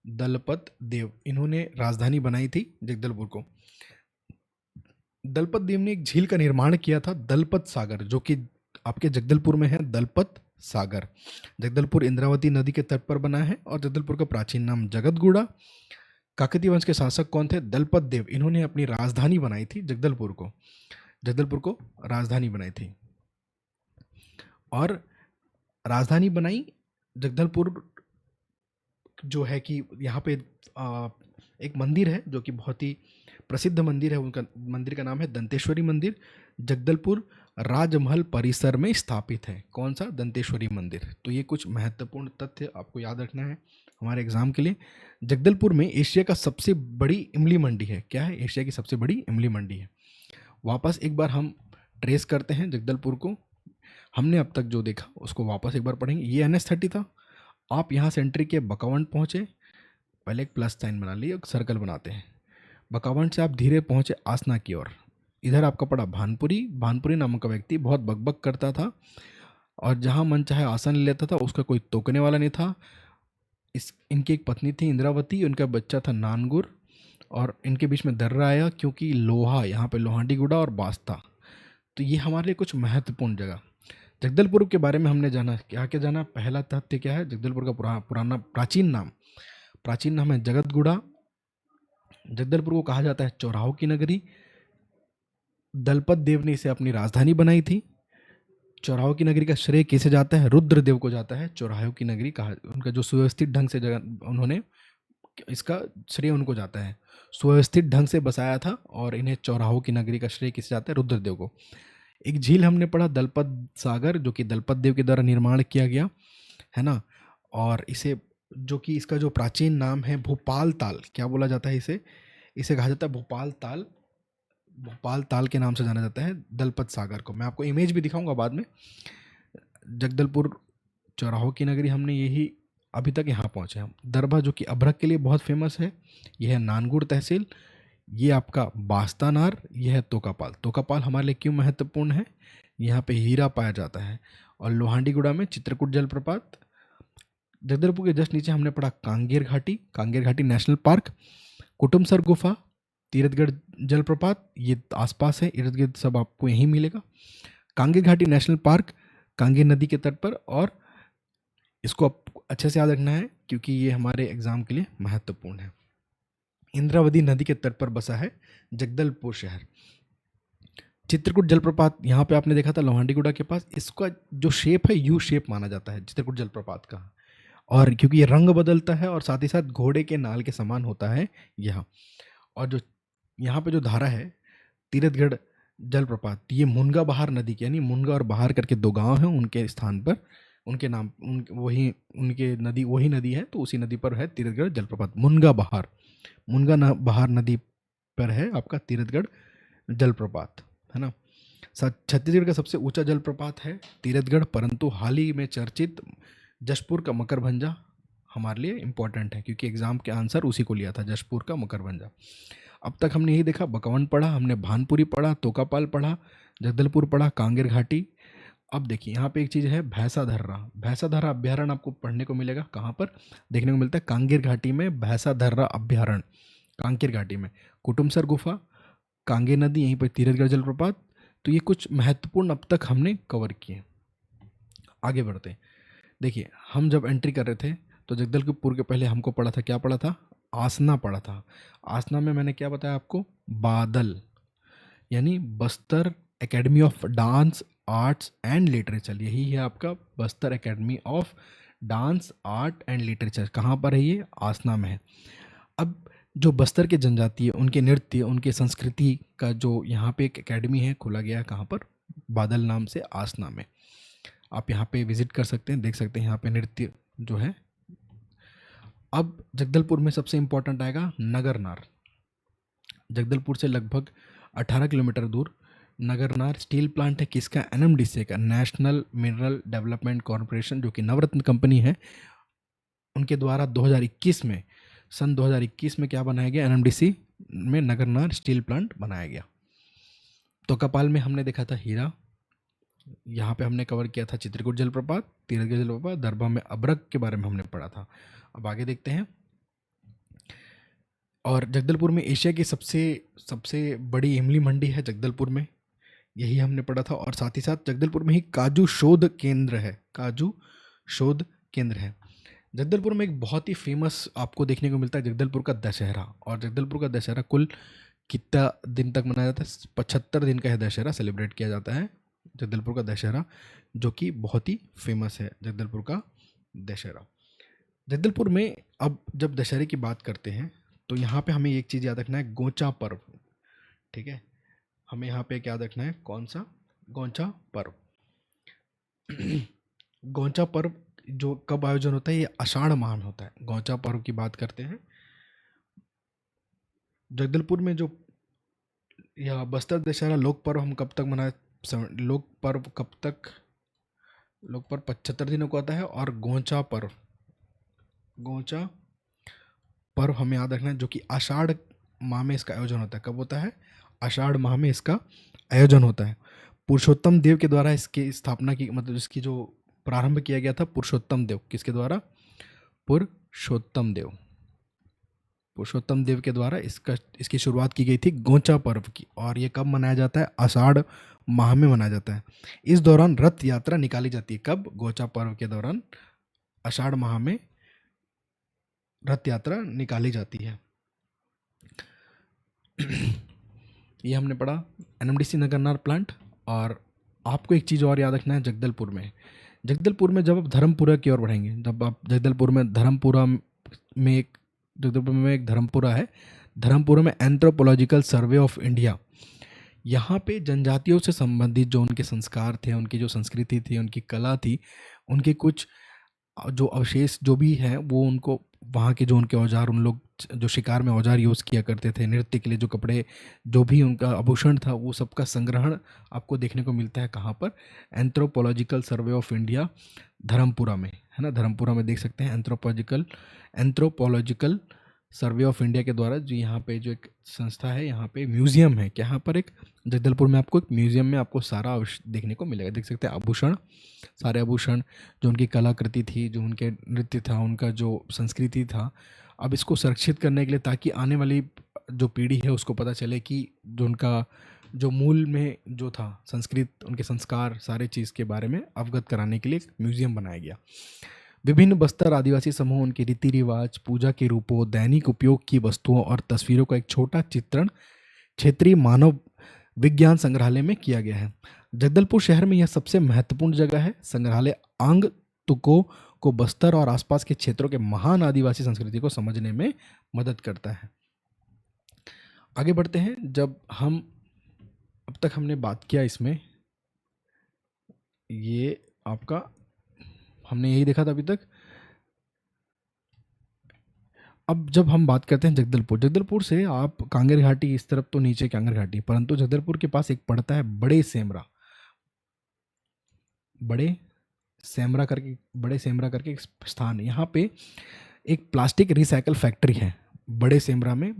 दलपत देव, इन्होंने राजधानी बनाई थी जगदलपुर को। दलपत देव ने एक झील का निर्माण किया था, दलपत सागर, जो कि आपके जगदलपुर में है, दलपत सागर। जगदलपुर इंद्रावती नदी के तट पर बना है और जगदलपुर का प्राचीन नाम जगतगुड़ा। काकतीय वंश के शासक कौन थे? दलपत देव। इन्होंने अपनी राजधानी बनाई थी जगदलपुर को राजधानी बनाई थी। और राजधानी बनाई जगदलपुर जो है कि यहाँ पे एक मंदिर है जो कि बहुत ही प्रसिद्ध मंदिर है। उनका मंदिर का नाम है दंतेश्वरी मंदिर। जगदलपुर राजमहल परिसर में स्थापित है। कौन सा? दंतेश्वरी मंदिर। तो ये कुछ महत्वपूर्ण तथ्य आपको याद रखना है हमारे एग्जाम के लिए। जगदलपुर में एशिया का सबसे बड़ी इमली मंडी है। क्या है? एशिया की सबसे बड़ी इमली मंडी है। वापस एक बार हम ट्रेस करते हैं जगदलपुर को। हमने अब तक जो देखा उसको वापस एक बार पढ़ेंगे। ये NH30 था। आप यहाँ से एंट्री के बकावंड पहुँचे, पहले एक प्लस साइन बना लिए, एक सर्कल बनाते हैं। बकावंड से आप धीरे पहुँचे आसना की ओर। इधर आपका पड़ा भानपुरी नामक का व्यक्ति बहुत बकबक करता था और जहाँ मन चाहे आसन ले लेता था, उसका कोई तोकने वाला नहीं था। इनकी एक पत्नी थी इंद्रावती, उनका बच्चा था नानगुर, और इनके बीच में दर्रा आया क्योंकि लोहा, यहाँ पे लोहांडीगुड़ा और बास्ता। तो ये हमारे लिए कुछ महत्वपूर्ण जगह। जगदलपुर के बारे में हमने जाना, क्या क्या जाना? पहला तथ्य क्या है? जगदलपुर का पुराना प्राचीन नाम है जगतगुड़ा। जगदलपुर को कहा जाता है चौराहों की नगरी। दलपत देव ने इसे अपनी राजधानी बनाई थी। चौराहों की नगरी का श्रेय किसे जाता है? रुद्रदेव को जाता है। चौराहों की नगरी कहा, उनका जो सुव्यवस्थित ढंग से जगह उन्होंने, इसका श्रेय उनको जाता है। सुव्यवस्थित ढंग से बसाया था और इन्हें चौराहों की नगरी का श्रेय किसे जाता है? रुद्रदेव को। एक झील हमने पढ़ा दलपत सागर, जो कि दलपत देव के द्वारा निर्माण किया गया है ना। और इसे, जो कि इसका जो प्राचीन नाम है भोपाल ताल, क्या बोला जाता है इसे कहा जाता है भोपाल ताल के नाम से जाना जाता है दलपत सागर को। मैं आपको इमेज भी दिखाऊंगा बाद में। जगदलपुर चौराहों की नगरी, हमने यही अभी तक यहाँ पहुँचे हम। दरभा जो कि अभ्रक के लिए बहुत फेमस है, यह है नानगुड़ तहसील। ये आपका बास्तानार, यह है तोकापाल हमारे लिए क्यों महत्वपूर्ण है? यहाँ पे हीरा पाया जाता है। और लोहांडीगुड़ा में चित्रकूट जलप्रपात। जगदलपुर के जस्ट नीचे हमने पढ़ा कांगेर घाटी नेशनल पार्क। कुटुमसर गुफा, तीरथगढ़ जलप्रपात, ये आसपास है, इर्द गिर्द सब आपको यहीं मिलेगा। कांगेर घाटी नेशनल पार्क कांगेर नदी के तट पर, और इसको अच्छे से याद रखना है क्योंकि ये हमारे एग्जाम के लिए महत्वपूर्ण है। इंद्रावती नदी के तट पर बसा है जगदलपुर शहर। चित्रकूट जलप्रपात, यहाँ पे आपने देखा था लोहांडीगुड़ा के पास, इसका जो शेप है यू शेप माना जाता है चित्रकूट जलप्रपात का। और क्योंकि ये रंग बदलता है और साथ ही साथ घोड़े के नाल के समान होता है यहाँ। और जो यहाँ पे जो धारा है तीरथगढ़ जलप्रपात, ये मुनगा बहार नदी की, यानी मुनगा और बहार करके दो गांव हैं, उनके स्थान पर, उनके नाम, उनके नदी वही नदी है, तो उसी नदी पर है तीरथगढ़ जलप्रपात। मुनगा बहार नदी पर है आपका तीरथगढ़ जलप्रपात, है ना। छत्तीसगढ़ का सबसे ऊंचा जलप्रपात है तीरथगढ़, परंतु हाल ही में चर्चित जशपुर का मकरभंजा हमारे लिए इंपॉर्टेंट है क्योंकि एग्जाम के आंसर उसी को लिया था, जशपुर का मकरभंजा। अब तक हमने यही देखा, बकवन पढ़ा, हमने भानपुरी पढ़ा, तोकापाल पढ़ा, जगदलपुर पढ़ा, कांगेर घाटी। अब देखिए यहाँ पे एक चीज़ है भैंसाधर्रा अभ्यारण्य आपको पढ़ने को मिलेगा। कहाँ पर देखने को मिलता है? कांगेर घाटी में भैंसाधर्रा अभ्यारण्य, कांगेर घाटी में। कुटुमसर गुफा, कांगेर नदी, यहीं पर तीरथगढ़ जलप्रपात। तो ये कुछ महत्वपूर्ण अब तक हमने कवर किए। आगे बढ़ते हैं। देखिए हम जब एंट्री कर रहे थे तो जगदलपुर के पहले हमको पढ़ा था, क्या पढ़ा था? आसना पढ़ा था। आसना में मैंने क्या बताया आपको? बादल, यानी Bastar academy of dance arts and literature, यही है आपका Bastar academy of dance art and literature. कहाँ पर है ये? आसना में है। अब जो बस्तर के जनजाति है, उनके नृत्य, उनके संस्कृति का जो यहाँ पे एक एकेडमी है, खुला गया है। कहाँ पर? बादल नाम से, आसना में। आप यहाँ पे विजिट कर सकते हैं, देख सकते हैं यहाँ पे नृत्य जो है। अब जगदलपुर में सबसे इंपॉर्टेंट आएगा नगरनार। जगदलपुर से लगभग 18 किलोमीटर दूर नगरनार स्टील प्लांट है। किसका? NMDC का, नेशनल मिनरल डेवलपमेंट कॉरपोरेशन, जो कि नवरत्न कंपनी है, उनके द्वारा 2021 में, सन 2021 में क्या बनाया गया? NMDC में नगरनार स्टील प्लांट बनाया गया। तोकापाल में हमने देखा था हीरा। यहाँ पे हमने कवर किया था चित्रकूट जलप्रपात, तीरथगढ़ जलप्रपात। दरभा में अभ्रक के बारे में हमने पढ़ा था। अब आगे देखते हैं। और जगदलपुर में एशिया की सबसे बड़ी इमली मंडी है जगदलपुर में। यही हमने पढ़ा था। और साथ ही साथ जगदलपुर में ही काजू शोध केंद्र है, काजू शोध केंद्र है। जगदलपुर में एक बहुत ही फेमस आपको देखने को मिलता है जगदलपुर का दशहरा। और जगदलपुर का दशहरा कुल कितना दिन तक मनाया जाता है? 75 दिन का है दशहरा सेलिब्रेट किया जाता है, जगदलपुर का दशहरा, जो कि बहुत ही फेमस है जगदलपुर का दशहरा। जगदलपुर में अब जब दशहरे की बात करते हैं तो यहाँ पे हमें एक चीज़ याद रखना है, गोंचा पर्व। ठीक है, हमें यहाँ पे क्या याद रखना है? कौन सा? गोंचा पर्व। गोंचा पर्व जो कब आयोजन होता है? ये आषाढ़ माह में होता है। गोंचा पर्व की बात करते हैं। जगदलपुर में जो यह बस्तर दशहरा लोक पर्व हम कब तक मनाए? लोक पर्व कब तक? लोक पर्व 75 दिनों को आता है। और गोंचा पर्व, गोंचा पर्व हमें याद रखना है, जो कि आषाढ़ माह में इसका आयोजन होता है। कब होता है? आषाढ़ माह में इसका आयोजन होता है। पुरुषोत्तम देव के द्वारा इसकी स्थापना की, मतलब इसकी जो प्रारंभ किया गया था पुरुषोत्तम देव, किसके द्वारा? पुरुषोत्तम देव, पुरुषोत्तम देव के द्वारा इसकी शुरुआत की गई थी गोंचा पर्व की। और ये कब मनाया जाता है? आषाढ़ माह में मनाया जाता है। इस दौरान रथ यात्रा निकाली जाती है। कब? गोंचा पर्व के दौरान आषाढ़ माह में रथ यात्रा निकाली जाती है। ये हमने पढ़ा एनएमडीसी नगरनार प्लांट। और आपको एक चीज़ और याद रखना है जगदलपुर में। जगदलपुर में जब आप धर्मपुरा की ओर बढ़ेंगे, जब आप जगदलपुर में धर्मपुरा में एक जगदलपुर में एक धर्मपुरा है, धर्मपुरा में एंथ्रोपोलॉजिकल सर्वे ऑफ इंडिया। यहाँ पे जनजातियों से संबंधित जो उनके संस्कार थे, उनकी जो संस्कृति थी, उनकी कला थी, उनके कुछ जो अवशेष जो भी हैं वो उनको वहाँ के जो उनके औजार, उन लोग जो शिकार में औजार यूज़ किया करते थे, नृत्य के लिए जो कपड़े, जो भी उनका आभूषण था, वो सबका संग्रहण आपको देखने को मिलता है। कहाँ पर? Anthropological survey of India Dharampura में, है ना। धर्मपुरा में देख सकते हैं एंथ्रोपोलॉजिकल सर्वे ऑफ इंडिया के द्वारा जो यहाँ पे जो एक संस्था है, यहाँ पे म्यूज़ियम है। यहाँ पर एक जगदलपुर में आपको एक म्यूज़ियम में आपको सारा देखने को मिलेगा। देख सकते हैं आभूषण, सारे आभूषण, जो उनकी कलाकृति थी, जो उनके नृत्य था, उनका जो संस्कृति था। अब इसको संरक्षित करने के लिए, ताकि आने वाली जो पीढ़ी है उसको पता चले कि जो उनका जो मूल में जो था संस्कृत, उनके संस्कार, सारे चीज़ के बारे में अवगत कराने के लिए एक म्यूज़ियम बनाया गया। विभिन्न बस्तर आदिवासी समूह, उनके रीति रिवाज, पूजा के रूपों, दैनिक उपयोग की वस्तुओं और तस्वीरों का एक छोटा चित्रण क्षेत्रीय मानव विज्ञान संग्रहालय में किया गया है। जगदलपुर शहर में यह सबसे महत्वपूर्ण जगह है। संग्रहालय आगंतुकों को बस्तर और आसपास के क्षेत्रों के महान आदिवासी संस्कृति को समझने में मदद करता है। आगे बढ़ते हैं। जब हम अब तक हमने बात किया इसमें, ये आपका हमने यही देखा था अभी तक। अब जब हम बात करते हैं जगदलपुर, जगदलपुर से आप कांगेर घाटी, इस तरफ तो नीचे कांगेर घाटी, परंतु जगदलपुर के पास एक पड़ता है बड़े सेमरा, बड़े सेमरा करके एक स्थान है। यहाँ पे एक प्लास्टिक रिसाइकल फैक्ट्री है। बड़े सेमरा में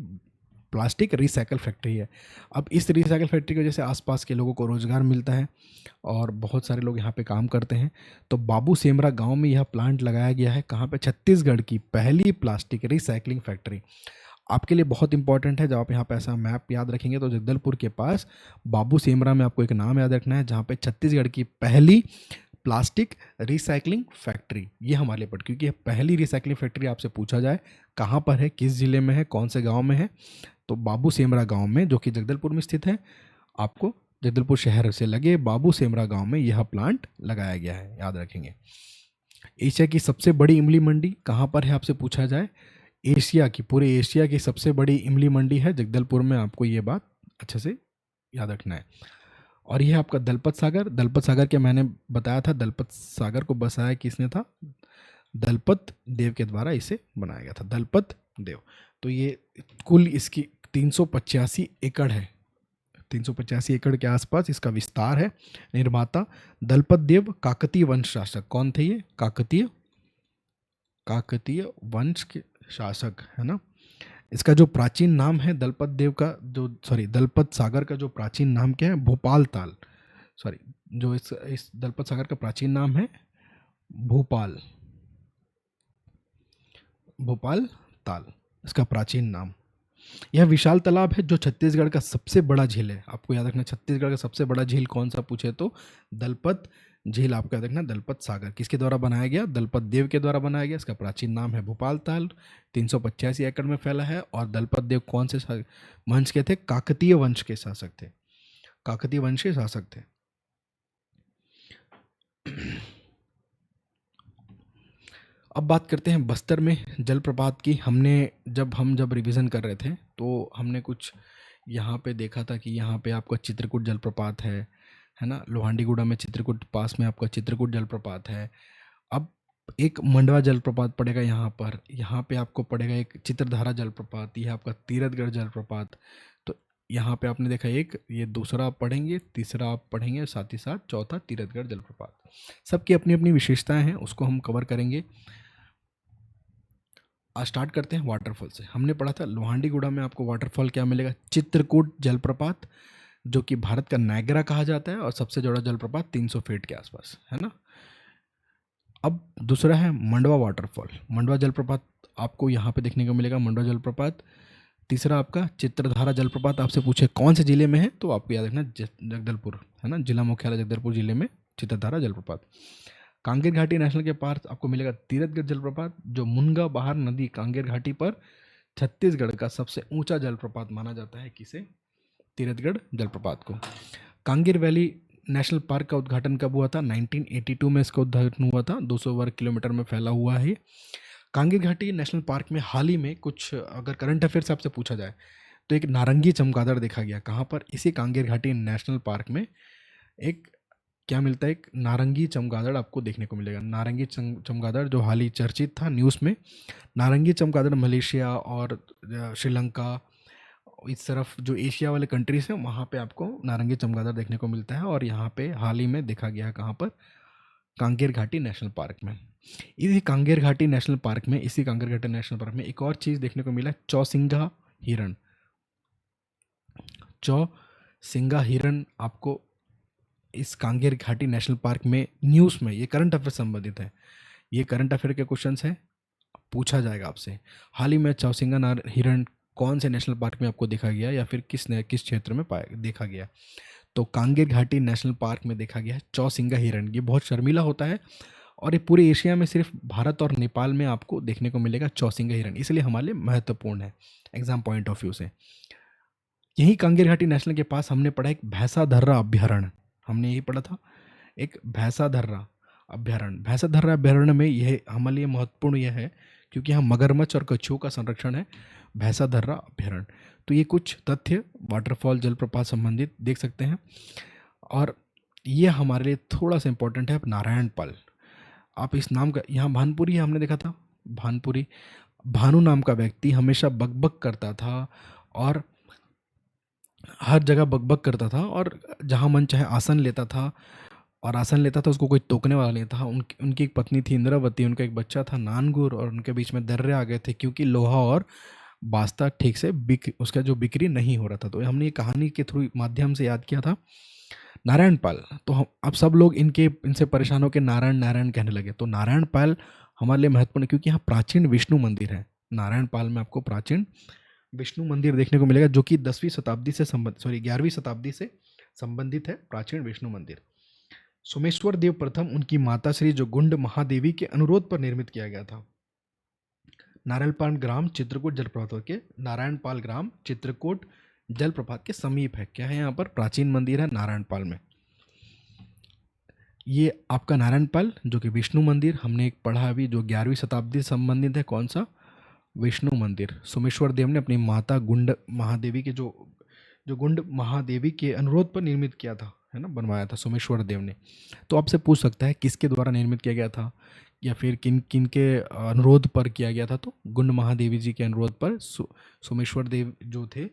प्लास्टिक रिसाइकल फैक्ट्री है। अब इस रिसाइकल फैक्ट्री की वजह से आसपास के लोगों को रोज़गार मिलता है और बहुत सारे लोग यहाँ पे काम करते हैं। तो बाबू सेमरा गांव में यह प्लांट लगाया गया है। कहाँ पे? छत्तीसगढ़ की पहली प्लास्टिक रिसाइकलिंग फैक्ट्री। आपके लिए बहुत इंपॉर्टेंट है, जब आप यहाँ पे ऐसा मैप याद रखेंगे तो जगदलपुर के पास बाबू सेमरा में आपको एक नाम याद रखना है, जहाँ पे छत्तीसगढ़ की पहली प्लास्टिक रिसाइकलिंग फैक्ट्री। ये हमारे लिए क्योंकि पहली रिसाइकलिंग फैक्ट्री आपसे पूछा जाए कहाँ पर है, किस ज़िले में है, कौन से गांव में है, तो बाबू सेमरा गांव में, जो कि जगदलपुर में स्थित है। आपको जगदलपुर शहर से लगे बाबू सेमरा गांव में यह प्लांट लगाया गया है, याद रखेंगे। एशिया की सबसे बड़ी इमली मंडी कहाँ पर है आपसे पूछा जाए? एशिया की, पूरे एशिया की सबसे बड़ी इमली मंडी है जगदलपुर में। आपको ये बात अच्छे से याद रखना है। और यह आपका दलपत सागर, दलपत सागर के मैंने बताया था, दलपत सागर को बसाया किसने था? दलपत देव के द्वारा इसे बनाया गया था, दलपत देव। तो ये कुल इसकी 385 एकड़ है, 385 एकड़ के आसपास इसका विस्तार है। निर्माता दलपत देव काकतीय वंश शासक। कौन थे ये? काकतीय वंश के शासक, है ना। इसका जो प्राचीन नाम है दलपत देव का, दलपत सागर का जो प्राचीन नाम क्या है? भोपाल ताल। जो इस दलपत सागर का प्राचीन नाम है भोपाल ताल, इसका प्राचीन नाम। यह विशाल तालाब है जो छत्तीसगढ़ का सबसे बड़ा झील है। आपको याद रखना, छत्तीसगढ़ का सबसे बड़ा झील कौन सा पूछे तो दलपत झील। आपको याद रखना, दलपत सागर किसके द्वारा बनाया गया? दलपत देव के द्वारा बनाया गया। इसका प्राचीन नाम है भोपाल ताल। 385 एकड़ में फैला है। और दलपत देव कौन से वंश के थे? काकतीय वंश के शासक थे। काकतीय वंश के शासक थे। अब बात करते हैं बस्तर में जलप्रपात की। हम जब रिवीजन कर रहे थे तो हमने कुछ यहाँ पे देखा था कि यहाँ पे आपका चित्रकूट जलप्रपात है ना। लोहांडीगुड़ा में चित्रकूट पास में आपका चित्रकूट जलप्रपात है। अब एक मंडवा जलप्रपात पड़ेगा यहाँ पे आपको पड़ेगा एक चित्रधारा जलप्रपात। यह आपका तीरथगढ़ जलप्रपात। तो यहाँ पे आपने देखा एक, ये दूसरा आप पढ़ेंगे, तीसरा आप पढ़ेंगे, साथ ही साथ चौथा तीरथगढ़ जलप्रपात। सबकी अपनी अपनी विशेषताएं हैं, उसको हम कवर करेंगे। आज स्टार्ट करते हैं वाटरफॉल से। हमने पढ़ा था लोहांडीगुड़ा में आपको वाटरफॉल क्या मिलेगा? चित्रकूट जलप्रपात, जो कि भारत का नायग्रा कहा जाता है और सबसे बड़ा जलप्रपात 300 फीट के आसपास है ना। अब दूसरा है मंडवा वाटरफॉल। मंडवा जलप्रपात आपको यहाँ पे देखने को मिलेगा, मंडवा जलप्रपात। तीसरा आपका चित्रधारा जलप्रपात आपसे पूछे कौन से जिले में है तो आपको याद रखना जगदलपुर है ना, जिला मुख्यालय जगदलपुर जिले में चित्रधारा जलप्रपात। कांगेर घाटी नेशनल के पास आपको मिलेगा तीरथगढ़ जलप्रपात, जो मुनगा बहार नदी कांगेर घाटी पर छत्तीसगढ़ का सबसे ऊंचा जलप्रपात माना जाता है। किसे? तीरथगढ़ जलप्रपात को। कांगेर वैली नेशनल पार्क का उद्घाटन कब हुआ था? 1982 में इसका उद्घाटन हुआ था। 200 वर्ग किलोमीटर में फैला हुआ है। कांगेर घाटी नेशनल पार्क में हाल ही में कुछ अगर करंट अफेयर से आपसे पूछा जाए तो एक नारंगी चमगादड़ देखा गया। कहाँ पर? इसी कांगेर घाटी नेशनल पार्क में एक क्या मिलता है? एक नारंगी चमगादड़ आपको देखने को मिलेगा। नारंगी चमगादड़ जो हाल ही चर्चित था न्यूज़ में। नारंगी चमगादड़ मलेशिया और श्रीलंका, इस तरफ जो एशिया वाले कंट्रीज हैं वहाँ पे आपको नारंगी चमगादड़ देखने को मिलता है। और यहाँ पे हाल ही में देखा गया है। कहाँ पर? कांगेर घाटी नेशनल पार्क में। इसी कांगेर घाटी नेशनल पार्क में एक और चीज़ देखने को मिला, चौसिंगा हिरण। चौसिंगा हिरण आपको इस कांगेर घाटी नेशनल पार्क में न्यूज़ में, ये करंट अफेयर संबंधित है, ये करंट अफेयर के क्वेश्चंस हैं, पूछा जाएगा आपसे। हाल ही में चौसिंगा हिरण कौन से नेशनल पार्क में आपको देखा गया या फिर किस क्षेत्र में देखा गया? तो कांगेर घाटी नेशनल पार्क में देखा गया है चौसिंगा हिरण। ये बहुत शर्मीला होता है और ये पूरे एशिया में सिर्फ भारत और नेपाल में आपको देखने को मिलेगा चौसिंगा हिरण, इसलिए हमारे लिए महत्वपूर्ण है एग्जाम पॉइंट ऑफ व्यू से। यही कांगेर घाटी नेशनल के पास हमने पढ़ा एक भैंसाधर्रा अभ्यारण्य। हमने यही पढ़ा था एक भैंसाधर्रा अभ्यारण्य। भैंसाधर्रा अभ्यारण्य में यह हमारे लिए महत्वपूर्ण यह है क्योंकि यहाँ मगरमच्छ और कछुओं का संरक्षण है। भैंसाधर्रा अभ्यारण्य। तो ये कुछ तथ्य वाटरफॉल जलप्रपात संबंधित देख सकते हैं। और ये हमारे लिए थोड़ा सा इंपॉर्टेंट है नारायणपाल। आप इस नाम का, यहाँ भानपुरी हमने देखा था, भानपुरी भानु नाम का व्यक्ति हमेशा बकबक करता था और हर जगह बकबक करता था और जहाँ मन चाहे आसन लेता था और आसन लेता था, उसको कोई टोकने वाला नहीं था। उनकी एक पत्नी थी इंद्रावती, उनका एक बच्चा था नानगुर और उनके बीच में दर्रे आ गए थे क्योंकि लोहा और बास्ता ठीक से उसका जो बिक्री नहीं हो रहा था। तो हमने ये कहानी के थ्रू माध्यम से याद किया था नारायणपाल। तो हम अब सब लोग इनसे परेशान होकर नारायण नारायण कहने लगे। तो नारायणपाल हमारे लिए महत्वपूर्ण क्योंकि यहाँ प्राचीन विष्णु मंदिर है। नारायणपाल में आपको प्राचीन विष्णु मंदिर देखने को मिलेगा जो कि 11वीं शताब्दी से संबंधित है। प्राचीन विष्णु मंदिर सोमेश्वर देव प्रथम उनकी माता श्री जो गुंड महादेवी के अनुरोध पर निर्मित किया गया था। नारायणपाल ग्राम चित्रकूट जलप्रपात के नारायणपाल ग्राम चित्रकूट जलप्रपात के समीप है। क्या है यहाँ पर? प्राचीन मंदिर है नारायणपाल में। ये आपका नारायणपाल जो कि विष्णु मंदिर हमने एक पढ़ा अभी जो 11वीं शताब्दी से संबंधित है। कौन सा? विष्णु मंदिर। सोमेश्वर देव ने अपनी माता गुंड महादेवी के जो गुंड महादेवी के अनुरोध पर निर्मित किया था, है ना, बनवाया था सोमेश्वर देव ने। तो आपसे पूछ सकता है किसके द्वारा निर्मित किया गया था या फिर किन किन के अनुरोध पर किया गया था? तो गुंड महादेवी जी के अनुरोध पर सोमेश्वर देव जो थे,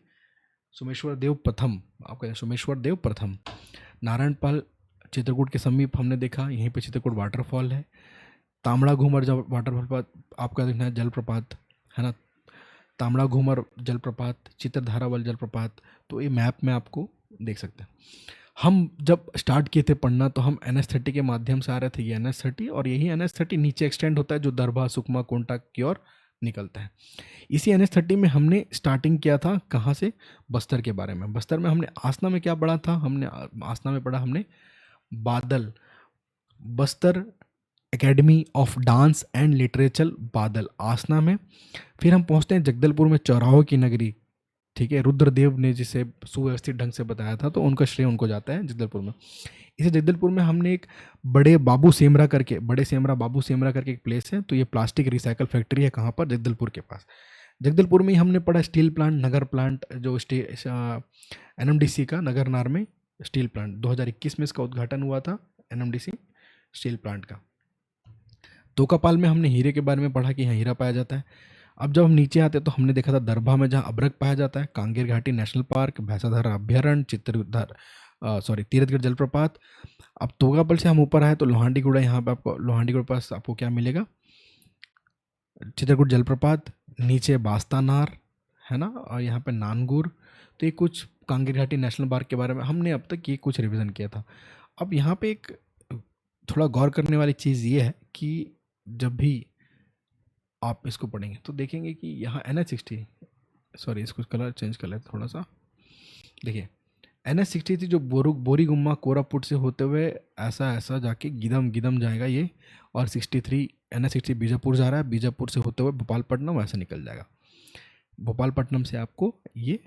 सोमेश्वर देव प्रथम, आपका सोमेश्वर देव प्रथम। नारायणपाल चित्रकूट के समीप हमने देखा, यहीं पे चित्रकूट वाटरफॉल है। तामड़ा घूमर जब वाटरफॉल आपका देखना है जलप्रपात, है ना, तामड़ा घूमर जलप्रपात, चित्रधारावल जलप्रपात। तो ये मैप में आपको देख सकते हैं। हम जब स्टार्ट किए थे पढ़ना तो हम NH30 के माध्यम से आ रहे थे, ये NH30 और यही NH30 नीचे एक्सटेंड होता है जो दरभा सुकमा कोंटा की ओर निकलता है। इसी NH30 में हमने स्टार्टिंग किया था कहाँ से, बस्तर के बारे में। बस्तर में हमने आसना में क्या पढ़ा था, हमने आसना में पढ़ा हमने बादल, Bastar academy of dance and literature बादल आसना में। फिर हम पहुंचते हैं जगदलपुर में चौराहों की नगरी, ठीक है, रुद्रदेव ने जिसे सुव्यवस्थित ढंग से बताया था, तो उनका श्रेय उनको जाता है जगदलपुर में। इसे जगदलपुर में हमने एक बड़े बाबू सेमरा करके, बड़े सेमरा बाबू सेमरा करके एक प्लेस है, तो ये प्लास्टिक रिसाइकल फैक्ट्री है कहाँ पर, जगदलपुर के पास। जगदलपुर में ही हमने पढ़ा स्टील प्लांट, नगर प्लांट, जो NMDC का नगरनार में स्टील प्लांट 2021 में इसका उद्घाटन हुआ था, NMDC स्टील प्लांट का। तोकापाल में हमने हीरे के बारे में पढ़ा कि यहाँ हीरा पाया जाता है। अब जब हम नीचे आते हैं तो हमने देखा था दरभा में जहाँ अभ्रक पाया जाता है, कांगेर घाटी नेशनल पार्क, भैंसाधर अभ्यारण्य, तीरथगढ़ जलप्रपात। अब तोकापाल से हम ऊपर आए तो लोहांडीगुड़ा, यहाँ पे आपको लोहांडीगुड़ा पास आपको क्या मिलेगा, चित्रकूट जलप्रपात, नीचे बास्तानार है ना, और यहाँ पे नानगुर। तो ये कुछ कांगेर घाटी नेशनल पार्क के बारे में हमने अब तक ये कुछ रिवीजन किया था। अब यहाँ पे एक थोड़ा गौर करने वाली चीज़ ये है कि जब भी आप इसको पढ़ेंगे तो देखेंगे कि यहाँ NH60, सॉरी इसको कलर चेंज कर लेते थोड़ा सा, देखिए NH63 जो बोरीगुम्मा कोरापुट से होते हुए ऐसा जाके गिदम जाएगा ये, और 63 NH60 बीजापुर जा रहा है, बीजापुर से होते हुए भोपालपट्टनम ऐसा निकल जाएगा, भोपालपट्टनम से आपको ये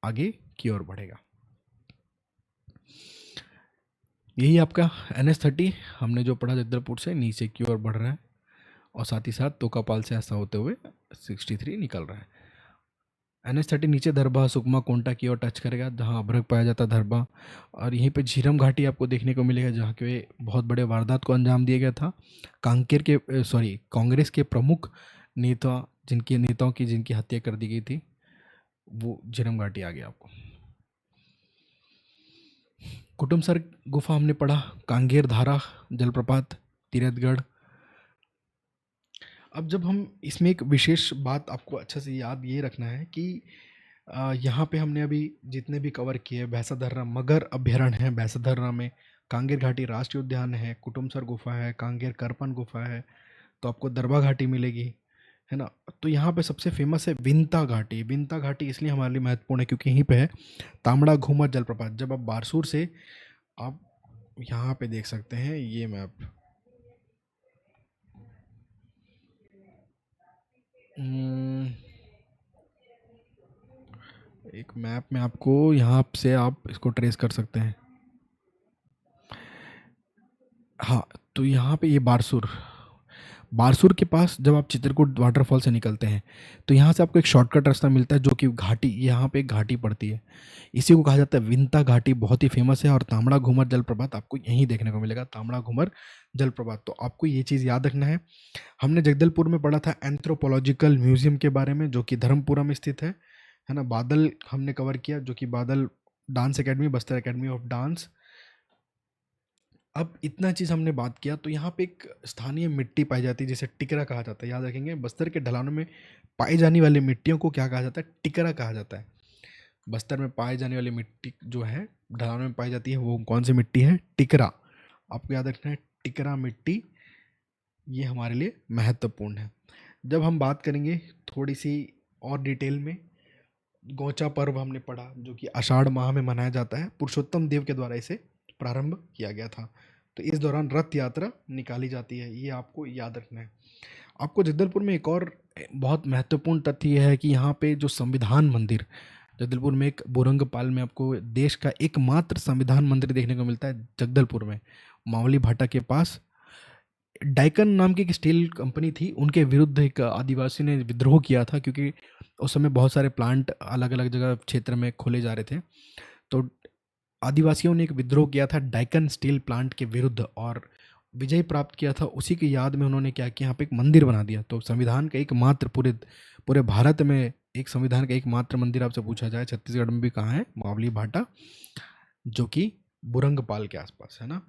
आगे की ओर बढ़ेगा। यही आपका NH30 हमने जो पढ़ा जगदलपुर से नीचे की ओर बढ़ रहा है, और साथ ही साथ तोकापाल से ऐसा होते हुए 63 निकल रहा है। NH30 नीचे दरभा सुकमा कोंटा की ओर टच करेगा, जहाँ अभ्रक पाया जाता है दरभा, और यहीं पे झीरम घाटी आपको देखने को मिलेगा, जहाँ के बहुत बड़े वारदात को अंजाम दिया गया था। कांग्रेस के प्रमुख नेता जिनकी हत्या कर दी गई थी, वो झीरम घाटी आ गया आपको। कुटुमसर गुफा हमने पढ़ा, कांगेर धारा जलप्रपात, तीरथगढ़। अब जब हम इसमें एक विशेष बात आपको अच्छे से याद ये रखना है कि यहाँ पे हमने अभी जितने भी कवर किए, भैंसाधर्रा मगर अभ्यारण्य है भैंसाधर्रा में, कांगेर घाटी राष्ट्रीय उद्यान है, कुटुमसर गुफा है, कांगेर करपन गुफा है, तो आपको दरभा घाटी मिलेगी, है ना। तो यहाँ पे सबसे फेमस है विंता घाटी। विंता घाटी इसलिए हमारे लिए महत्वपूर्ण है क्योंकि यहीं पे है तांबड़ा घूमर जलप्रपात। जब आप बारसूर से आप यहाँ पे देख सकते हैं ये मैप, एक मैप में आपको यहाँ से आप इसको ट्रेस कर सकते हैं। हाँ, तो यहाँ पे ये बारसूर के पास जब आप चित्रकूट वाटरफॉल से निकलते हैं तो यहाँ से आपको एक शॉर्टकट रास्ता मिलता है, जो कि घाटी, यहाँ पे एक घाटी पड़ती है, इसी को कहा जाता है विंता घाटी, बहुत ही फेमस है। और तांबड़ा घूमर जलप्रपात आपको यहीं देखने को मिलेगा, तांबड़ा घूमर जलप्रपात। तो आपको ये चीज़ याद रखना है। हमने जगदलपुर में पढ़ा था एंथ्रोपोलॉजिकल म्यूजियम के बारे में, जो कि धर्मपुरा में स्थित है ना। बादल हमने कवर किया, जो कि बादल dance academy, Bastar academy of dance. अब इतना चीज़ हमने बात किया, तो यहाँ पे एक स्थानीय मिट्टी पाई जाती है जिसे टिकरा कहा जाता है। याद रखेंगे, बस्तर के ढलानों में पाई जाने वाली मिट्टियों को क्या कहा जाता है, टिकरा कहा जाता है। बस्तर में पाई जाने वाली मिट्टी जो है ढलानों में पाई जाती है, वो कौन सी मिट्टी है, टिकरा। आपको याद रखना है टिकरा मिट्टी, ये हमारे लिए महत्वपूर्ण है। जब हम बात करेंगे थोड़ी सी और डिटेल में, गोचा पर्व हमने पढ़ा, जो कि आषाढ़ माह में मनाया जाता है, पुरुषोत्तम देव के द्वारा इसे प्रारंभ किया गया था। तो इस दौरान रथ यात्रा निकाली जाती है, ये आपको याद रखना है। आपको जगदलपुर में एक और बहुत महत्वपूर्ण तथ्य यह है कि यहाँ पे जो संविधान मंदिर, जगदलपुर में एक बुरंगपाल में आपको देश का एकमात्र संविधान मंदिर देखने को मिलता है, जगदलपुर में मावली भाटा के पास। डाइकन नाम की एक स्टील कंपनी थी, उनके विरुद्ध एक आदिवासी ने विद्रोह किया था, क्योंकि उस समय बहुत सारे प्लांट अलग अलग जगह क्षेत्र में खोले जा रहे थे। तो आदिवासियों ने एक विद्रोह किया था डाइकन स्टील प्लांट के विरुद्ध, और विजय प्राप्त किया था। उसी की याद में उन्होंने क्या किया, यहाँ पे एक मंदिर बना दिया। तो संविधान का एकमात्र पूरे भारत में एक संविधान का एकमात्र मंदिर आपसे पूछा जाए छत्तीसगढ़ में भी कहाँ है, मावली भाटा, जो कि बुरंगपाल के आसपास है ना।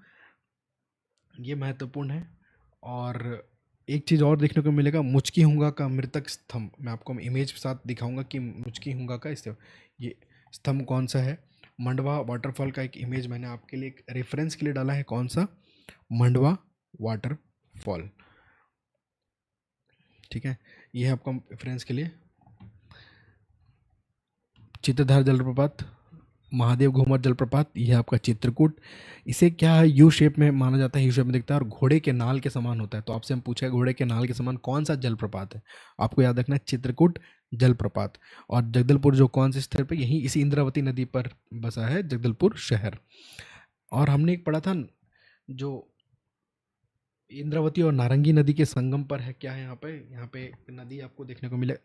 ये महत्वपूर्ण है। और एक चीज़ और देखने को मिलेगा, मुचकी हुंगा का मृतक स्तंभ। मैं आपको इमेज के साथ दिखाऊंगा कि मुचकी हुंगा का ये स्तंभ कौन सा है। मंडवा वाटरफॉल का एक इमेज मैंने आपके लिए एक रेफरेंस के लिए डाला है, कौन सा, मंडवा वाटरफॉल। ठीक है, ये है आपका रेफरेंस के लिए। चित्रधार जलप्रपात, महादेव घूमर जलप्रपात, ये है आपका चित्रकूट। इसे क्या है, यू शेप में माना जाता है, यू शेप में दिखता है और घोड़े के नाल के समान होता है। तो आपसे हम पूछे घोड़े के नाल के समान कौन सा जलप्रपात है, आपको याद रखना है चित्रकूट जलप्रपात। और जगदलपुर जो कौन से स्थल पे, यही इसी इंद्रावती नदी पर बसा है जगदलपुर शहर। और हमने एक पढ़ा था जो इंद्रावती और नारंगी नदी के संगम पर है, क्या है यहाँ पे एक नदी आपको देखने को मिले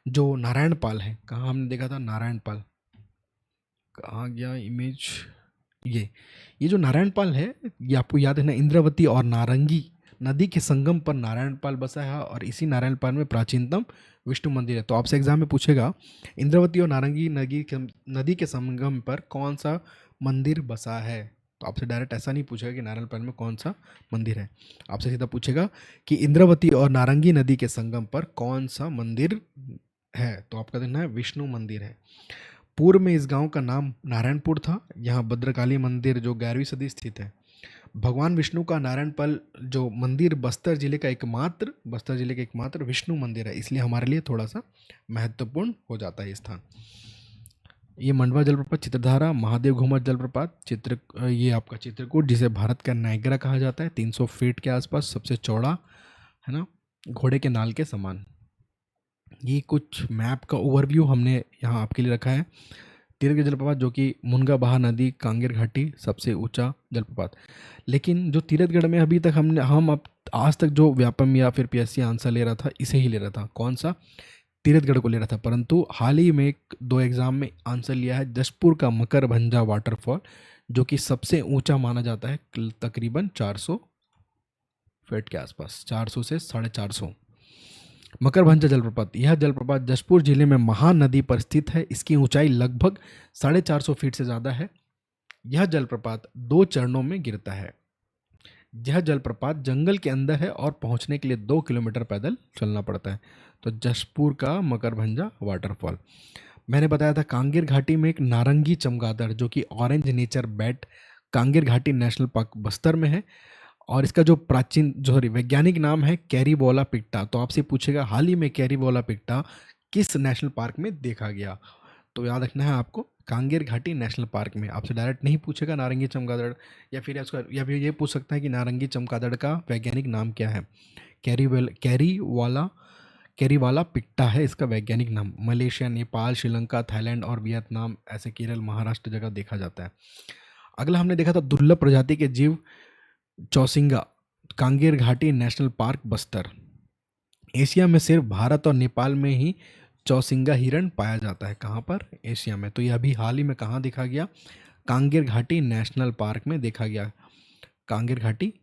जो नारायण पाल है। कहाँ हमने देखा था नारायण पाल, कहाँ गया इमेज, ये जो नारायण पाल है, ये आपको याद है ना, इंद्रावती और नारंगी नदी के संगम पर नारायण पाल बसा है और इसी नारायण पाल में प्राचीनतम विष्णु मंदिर है। तो आपसे एग्जाम में पूछेगा इंद्रावती और नारंगी नदी के संगम पर कौन सा मंदिर बसा है, तो आपसे डायरेक्ट ऐसा नहीं पूछेगा कि नारायण पाल में कौन सा मंदिर है, आपसे सीधा पूछेगा कि इंद्रावती और नारंगी नदी के संगम पर कौन सा मंदिर है, तो आपका देना है विष्णु मंदिर है। पूर्व में इस गांव का नाम नारायणपुर था। यहाँ भद्रकाली मंदिर जो 11वीं सदी स्थित है। भगवान विष्णु का नारायणपाल जो मंदिर बस्तर जिले का एकमात्र विष्णु मंदिर है, इसलिए हमारे लिए थोड़ा सा महत्वपूर्ण हो जाता है ये स्थान। ये मंडवा जलप्रपात, चित्रधारा, महादेव घूमर जलप्रपात, ये आपका चित्रकूट जिसे भारत का नायग्रा कहा जाता है, 300 फीट के आसपास, सबसे चौड़ा है ना, घोड़े के नाल के समान। ये कुछ मैप का ओवरव्यू हमने यहाँ आपके लिए रखा है। तीरथ जलप्रपात जो कि मुनगा बहा नदी कांगेर घाटी सबसे ऊंचा जलप्रपात। लेकिन जो तीरथगढ़ में अभी तक हम अब आज तक जो व्यापम या फिर पीएससी आंसर ले रहा था, इसे ही ले रहा था, कौन सा, तीरथगढ़ को ले रहा था। परंतु हाल ही में दो एग्जाम में आंसर लिया है जशपुर का मकरभंजा वाटरफॉल, जो कि सबसे ऊंचा माना जाता है, तकरीबन 400 फीट के आसपास, 400 से 450। मकरभंजा जलप्रपात, यह जलप्रपात जशपुर जिले में महानदी पर स्थित है। इसकी ऊंचाई लगभग 450 फीट से ज़्यादा है। यह जलप्रपात 2 चरणों में गिरता है। यह जलप्रपात जंगल के अंदर है और पहुंचने के लिए 2 किलोमीटर पैदल चलना पड़ता है। तो जशपुर का मकरभंजा वाटरफॉल। मैंने बताया था कांगेर घाटी में एक नारंगी चमगादड़ जो कि ऑरेंज नेचर बैट कांगेर घाटी नेशनल पार्क बस्तर में है, और इसका जो वैज्ञानिक नाम है कैरीबोला पिट्टा। तो आपसे पूछेगा हाल ही में कैरीबोला पिट्टा किस नेशनल पार्क में देखा गया, तो याद रखना है आपको कांगेर घाटी नेशनल पार्क में। आपसे डायरेक्ट नहीं पूछेगा नारंगी चमगादड़, या फिर ये पूछ सकता है कि नारंगी चमगादड़ का वैज्ञानिक नाम क्या है। कैरीवाला पिट्टा है इसका वैज्ञानिक नाम। मलेशिया, नेपाल, श्रीलंका, थाईलैंड और वियतनाम, ऐसे केरल, महाराष्ट्र जगह देखा जाता है। अगला हमने देखा था दुर्लभ प्रजाति के जीव चौसिंगा, कांगेर घाटी नेशनल पार्क बस्तर। एशिया में सिर्फ भारत और नेपाल में ही चौसिंगा हिरण पाया जाता है। कहाँ पर, एशिया में। तो ये अभी हाल ही में कहाँ देखा गया, कांगेर घाटी नेशनल पार्क में देखा गया। कांगेर घाटी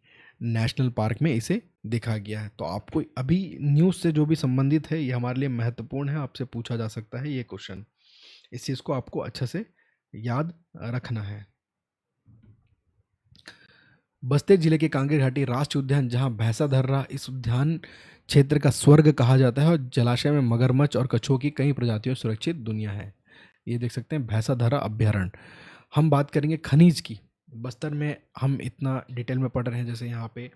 नेशनल पार्क में इसे देखा गया है। तो आपको अभी न्यूज़ से जो भी संबंधित है ये हमारे लिए महत्वपूर्ण है, आपसे पूछा जा सकता है ये क्वेश्चन, इस चीज़ को आपको अच्छे से याद रखना है। बस्तर जिले के कांगेर घाटी राष्ट्रीय उद्यान, जहां भैंसा दर्रा इस उद्यान क्षेत्र का स्वर्ग कहा जाता है, और जलाशय में मगरमच्छ और कछुओं की कई प्रजातियों सुरक्षित दुनिया है। ये देख सकते हैं भैंसा दर्रा अभ्यारण्य। हम बात करेंगे खनिज की। बस्तर में हम इतना डिटेल में पढ़ रहे हैं, जैसे यहाँ पे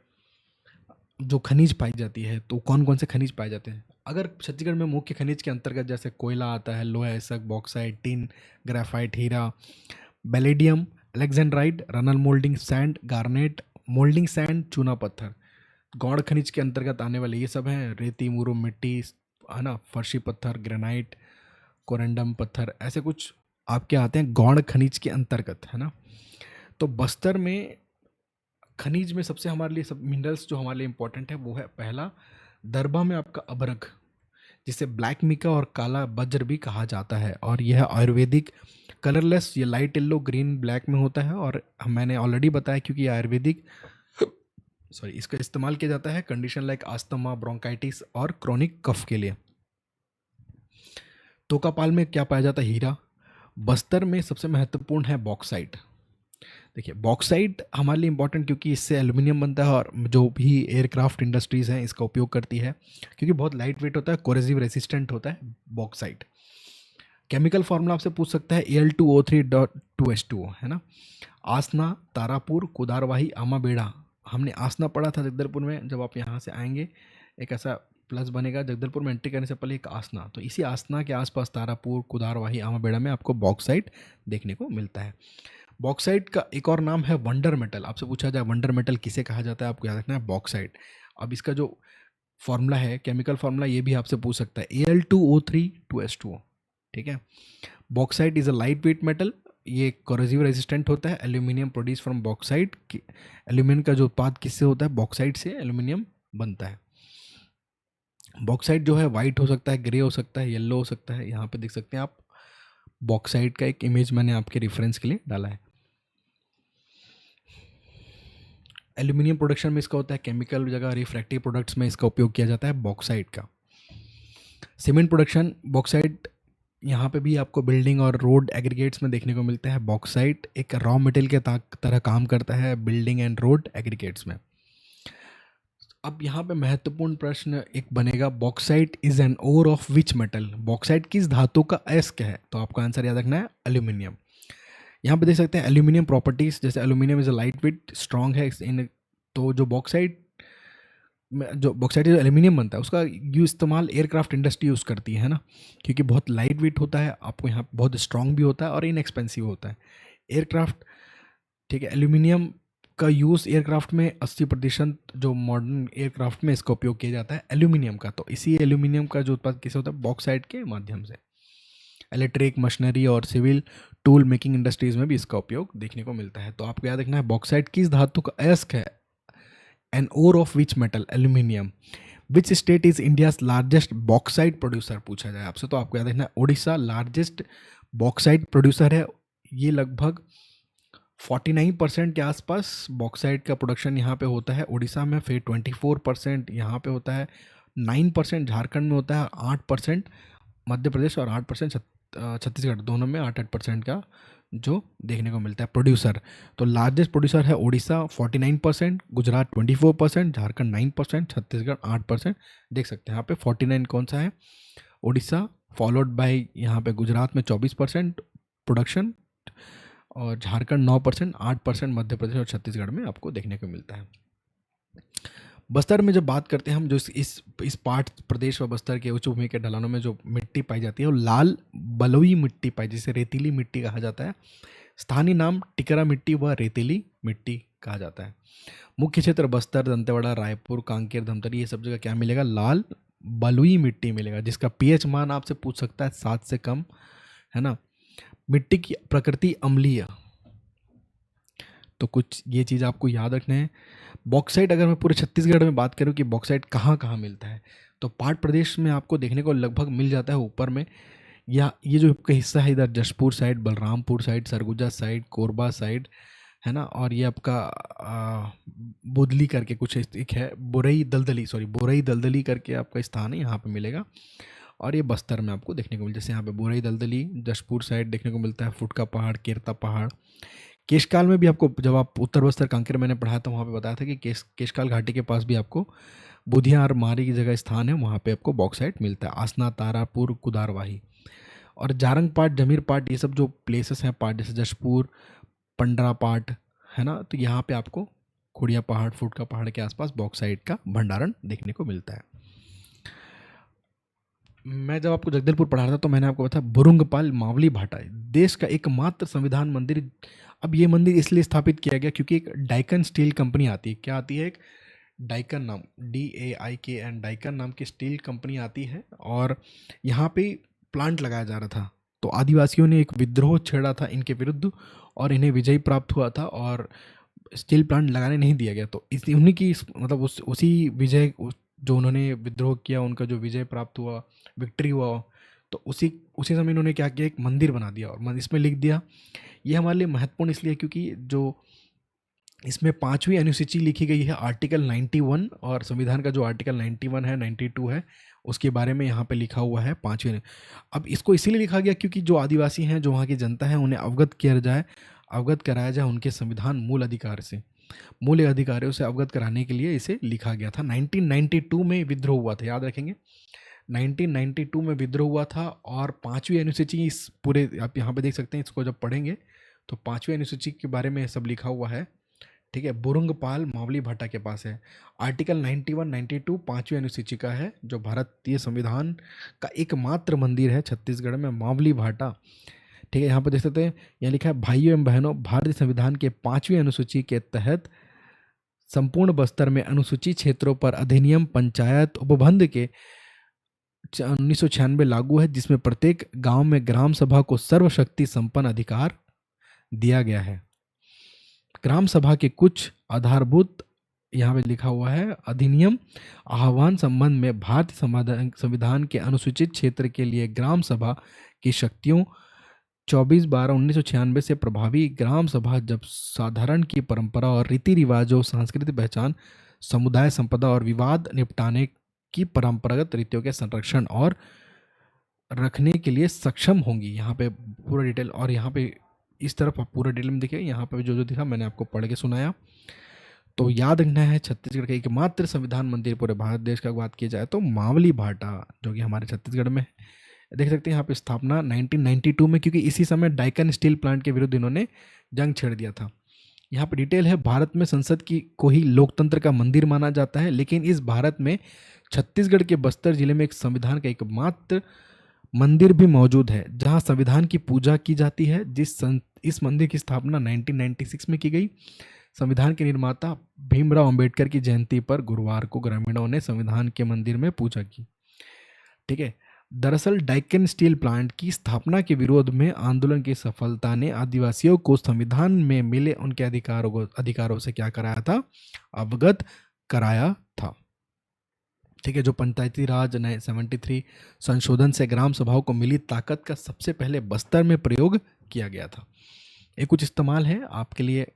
जो खनिज पाई जाती है, तो कौन कौन से खनिज पाए जाते हैं। अगर छत्तीसगढ़ में मुख्य खनिज के अंतर्गत जैसे कोयला आता है, लोहा इसक, बॉक्साइट, टिन, ग्रेफाइट, हीरा, बेलेडियम, अलेक्जेंड्राइट, रनल moulding sand, garnet, moulding sand, चूना पत्थर, गौड़ खनिज के अंतर्गत आने वाले ये सब हैं। रेती, मुरु मिट्टी है ना, फर्शी पत्थर, ग्रेनाइट, कोरंडम पत्थर, ऐसे कुछ आपके आते हैं गौड़ खनिज के अंतर्गत, है ना। तो बस्तर में खनिज में सबसे हमारे लिए सब मिनरल्स जो हमारे लिए इंपॉर्टेंट है वो है, पहला दरबा में आपका अभ्रक, जिसे ब्लैक मिका और काला वज्र भी कहा जाता है, और यह आयुर्वेदिक कलरलेस, ये लाइट येलो, ग्रीन, ब्लैक में होता है। और मैंने ऑलरेडी बताया क्योंकि आयुर्वेदिक इसका इस्तेमाल किया जाता है कंडीशन लाइक आस्थमा, ब्रोंकाइटिस और क्रोनिक कफ के लिए। तोकापाल में क्या पाया जाता है, हीरा। बस्तर में सबसे महत्वपूर्ण है बॉक्साइट। देखिए बॉक्साइट हमारे लिए इंपॉर्टेंट क्योंकि इससे एल्युमिनियम बनता है, और जो भी एयरक्राफ्ट इंडस्ट्रीज़ हैं इसका उपयोग करती है, क्योंकि बहुत लाइट वेट होता है, कोरेसिव रेसिस्टेंट होता है बॉक्साइट। केमिकल फार्मूला आपसे पूछ सकता है Al2O3.2H2O, है ना। आसना, तारापुर, कुदारवाही, आमाबेड़ा। हमने आसना पढ़ा था जगदलपुर में, जब आप यहाँ से आएंगे एक ऐसा प्लस बनेगा जगदलपुर में एंट्री करने से पहले एक आसना, तो इसी आसना के आसपास तारापुर, कुदारवाही, आमाबेड़ा में आपको बॉक्साइट देखने को मिलता है। बॉक्साइट का एक और नाम है वंडर मेटल। आपसे पूछा जाए वंडर मेटल किसे कहा जाता है, आपको याद रखना है बॉक्साइट। अब इसका जो फॉर्मूला है, केमिकल फार्मूला, ये भी आपसे पूछ सकता है, Al2O3 2S2O। ठीक है। Bauxite is a light weight metal, ये कोरोसिव रेजिस्टेंट होता है। Aluminium produce from bauxite, aluminium का जो उत्पाद किससे होता है, बॉक्साइट से एल्यूमिनियम बनता है। बॉक्साइट जो है वाइट हो सकता है, ग्रे हो सकता है, येलो हो सकता है। यहाँ पे देख सकते हैं आप, बॉक्साइट का एक इमेज मैंने आपके रेफरेंस के लिए डाला है। एल्यूमिनियम प्रोडक्शन में इसका होता है, केमिकल जगह रिफ्रैक्टिव प्रोडक्ट्स में इसका उपयोग किया जाता है बॉक्साइट का। सीमेंट प्रोडक्शन, बॉक्साइट यहाँ पे भी आपको बिल्डिंग और रोड एग्रीगेट्स में देखने को मिलता है। बॉक्साइट एक रॉ मटेरियल के तरह काम करता है बिल्डिंग एंड रोड एग्रीगेट्स में। अब यहाँ पे महत्वपूर्ण प्रश्न एक बनेगा, bauxite is an ore of which metal, bauxite किस धातु का अयस्क है, तो आपको आंसर याद रखना है एल्यूमिनियम। यहाँ पे देख सकते हैं एल्यूमिनियम प्रॉपर्टीज, जैसे aluminium is a light weight, strong है इन, तो जो बॉक्साइट जो एल्यूमिनियम बनता है उसका इस्तेमाल एयरक्राफ्ट इंडस्ट्री यूज़ करती है ना, क्योंकि बहुत लाइट वेट होता है, आपको यहाँ बहुत स्ट्रॉन्ग भी होता है और इनएक्सपेंसिव होता है एयरक्राफ्ट। ठीक है, एल्यूमिनियम का यूज़ एयरक्राफ्ट में 80% जो मॉडर्न एयरक्राफ्ट में इसका उपयोग किया जाता है एल्यूमिनियम का, तो इसी एल्यूमिनियम का जो उत्पादन किसे होता है, बॉक्साइट के माध्यम से। इलेक्ट्रिक मशीनरी और सिविल टूल मेकिंग इंडस्ट्रीज में भी इसका उपयोग देखने को मिलता है। तो आपको याद रखना है बॉक्साइट किस धातु का अयस्क है, an ore of which metal, aluminium. Which state is India's largest bauxite producer पूछा जाए आपसे, तो आपको याद रखना है उड़ीसा लार्जेस्ट बॉक्साइट प्रोड्यूसर है। ये लगभग 49% के आसपास बॉक्साइट का प्रोडक्शन यहाँ पे होता है उड़ीसा में, फिर 24% यहाँ पे होता है, 9% झारखंड में होता है, 8% मध्य प्रदेश और 8% छत्तीसगढ़, दोनों में 8% का जो देखने को मिलता है प्रोड्यूसर। तो लार्जेस्ट प्रोड्यूसर है उड़ीसा 49%, गुजरात 24%, झारखंड 9%, छत्तीसगढ़ 8%। देख सकते हैं यहाँ पे 49 कौन सा है, उड़ीसा, फॉलोड बाय यहाँ पे गुजरात में 24% प्रोडक्शन, और झारखंड 9%, 8% मध्य प्रदेश और छत्तीसगढ़ में आपको देखने को मिलता है। बस्तर में जब बात करते हैं हम, जो इस पाठ प्रदेश व बस्तर के उच्च भूमि के ढलानों में जो मिट्टी पाई जाती है वो लाल बलुई मिट्टी पाई, जिसे रेतीली मिट्टी कहा जाता है। स्थानीय नाम टिकरा मिट्टी व रेतीली मिट्टी कहा जाता है। मुख्य क्षेत्र बस्तर, दंतेवाड़ा, रायपुर, कांकेर, धमतरी, ये सब जगह क्या मिलेगा, लाल बलुई मिट्टी मिलेगा, जिसका पीएच मान आपसे पूछ सकता है 7 से कम, है ना। मिट्टी की प्रकृति अम्लीय, तो कुछ ये चीज़ आपको याद रखना है। बॉक्साइट, अगर मैं पूरे छत्तीसगढ़ में बात करूं कि बॉक्साइट कहाँ कहाँ मिलता है, तो पाट प्रदेश में आपको देखने को लगभग मिल जाता है ऊपर में, या ये जो आपका हिस्सा है इधर Jashpur side, Balrampur side, Surguja side, Korba side, है ना, और ये आपका बुदली करके कुछ एक है, बोरई दलदली करके आपका स्थान है, यहाँ पे मिलेगा। और ये बस्तर में आपको देखने को मिलता है, जैसे यहाँ पे बोरई दलदली जशपुर साइड देखने को मिलता है, फुटका पहाड़, केरता पहाड़। केशकाल में भी आपको, जब आप उत्तर बस्तर कांकेर मैंने पढ़ा था, वहाँ पे बताया था कि केशकाल घाटी के पास भी आपको बुधिया और मारी की जगह स्थान है, वहाँ पे आपको बॉक्साइट मिलता है। आसना, तारापुर, कुदारवाही और जारंग पाट, जमीर पाट, ये सब जो प्लेसेस हैं पाट, जैसे जशपुर, पंडरा पाट, है ना, तो यहाँ पे आपको खुड़िया पहाड़, फुटका पहाड़ के आसपास बॉक्साइट का भंडारण देखने को मिलता है। मैं जब आपको जगदलपुर पढ़ा रहा था तो मैंने आपको बताया बुरुंगपाल मावली भाटा देश का एकमात्र संविधान मंदिर। अब ये मंदिर इसलिए स्थापित किया गया क्योंकि एक डाइकन स्टील कंपनी आती है, क्या आती है, एक डाइकन नाम, DAIKN, डाइकन नाम की स्टील कंपनी आती है, और यहाँ पे प्लांट लगाया जा रहा था। तो आदिवासियों ने एक विद्रोह छेड़ा था इनके विरुद्ध और इन्हें विजय प्राप्त हुआ था और स्टील प्लांट लगाने नहीं दिया गया। तो इस उन्हीं की मतलब उसी विजय, जो उन्होंने विद्रोह किया, उनका जो विजय प्राप्त हुआ, विक्ट्री हुआ, तो उसी समय इन्होंने क्या किया, एक मंदिर बना दिया और इसमें लिख दिया। ये हमारे लिए महत्वपूर्ण इसलिए क्योंकि जो इसमें 5वीं अनुसूची लिखी गई है, आर्टिकल 91, और संविधान का जो आर्टिकल 91 है, 92 है, उसके बारे में यहाँ पे लिखा हुआ है 5वीं। अब इसको इसीलिए लिखा गया क्योंकि जो आदिवासी हैं, जो वहाँ की जनता है, उन्हें अवगत कराया जाए उनके संविधान मूल अधिकारों से अवगत कराने के लिए इसे लिखा गया था। 1992 में विद्रोह हुआ था, याद रखेंगे, 1992 में विद्रोह हुआ था। और 5वीं अनुसूची, इस पूरे आप यहाँ पे देख सकते हैं, इसको जब पढ़ेंगे तो 5वीं अनुसूची के बारे में सब लिखा हुआ है। ठीक है, बुरंगपाल मावली भाटा के पास है। आर्टिकल 91 92 पांचवी अनुसूची का है, जो भारतीय संविधान का एकमात्र मंदिर है छत्तीसगढ़ में, मावली भाटा। ठीक है, यहाँ पर देख सकते हैं, यहाँ लिखा है, भाइयों एवं बहनों, भारतीय संविधान के पांचवी अनुसूची के तहत संपूर्ण बस्तर में अनुसूचित क्षेत्रों पर अधिनियम पंचायत उपबंध के 1996 लागू है, जिसमें प्रत्येक गांव में ग्राम सभा को सर्वशक्ति संपन्न अधिकार दिया गया है। ग्राम सभा के कुछ आधारभूत यहाँ पे लिखा हुआ है, अधिनियम आह्वान संबंध में भारतीय संविधान के अनुसूचित क्षेत्र के लिए ग्राम सभा की शक्तियों 24/12/1996 से प्रभावी। ग्राम सभा जब साधारण की परंपरा और रीति रिवाजों, सांस्कृतिक पहचान, समुदाय संपदा और विवाद निपटाने की परंपरागत रीतियों के संरक्षण और रखने के लिए सक्षम होंगी। यहाँ पे पूरा डिटेल, और यहाँ पे इस तरफ पूरा डिटेल में देखिए, यहाँ पे जो जो दिखा मैंने आपको पढ़ के सुनाया। तो याद रखना है, छत्तीसगढ़ का एकमात्र संविधान मंदिर पूरे भारत देश का बात की जाए तो मावली भाटा, जो कि हमारे छत्तीसगढ़ में है। देख सकते हैं यहाँ पे स्थापना 1992 में, क्योंकि इसी समय डाइकन स्टील प्लांट के विरुद्ध इन्होंने जंग छेड़ दिया था। यहाँ पे डिटेल है, भारत में संसद की को ही लोकतंत्र का मंदिर माना जाता है, लेकिन इस भारत में छत्तीसगढ़ के बस्तर जिले में एक संविधान का एकमात्र मंदिर भी मौजूद है, जहां संविधान की पूजा की जाती है। इस मंदिर की स्थापना 1996 में की गई। संविधान के निर्माता भीमराव अंबेडकर की जयंती पर गुरुवार को ग्रामीणों ने संविधान के मंदिर में पूजा की। ठीक है, दरअसल डाइकन स्टील प्लांट की स्थापना के विरोध में आंदोलन की सफलता ने आदिवासियों को संविधान में मिले उनके अधिकारों से क्या कराया था, अवगत कराया था। ठीक है, जो पंचायती राज 73 संशोधन से ग्राम सभाओं को मिली ताकत का सबसे पहले बस्तर में प्रयोग किया गया था। ये कुछ इस्तेमाल है आपके लिए,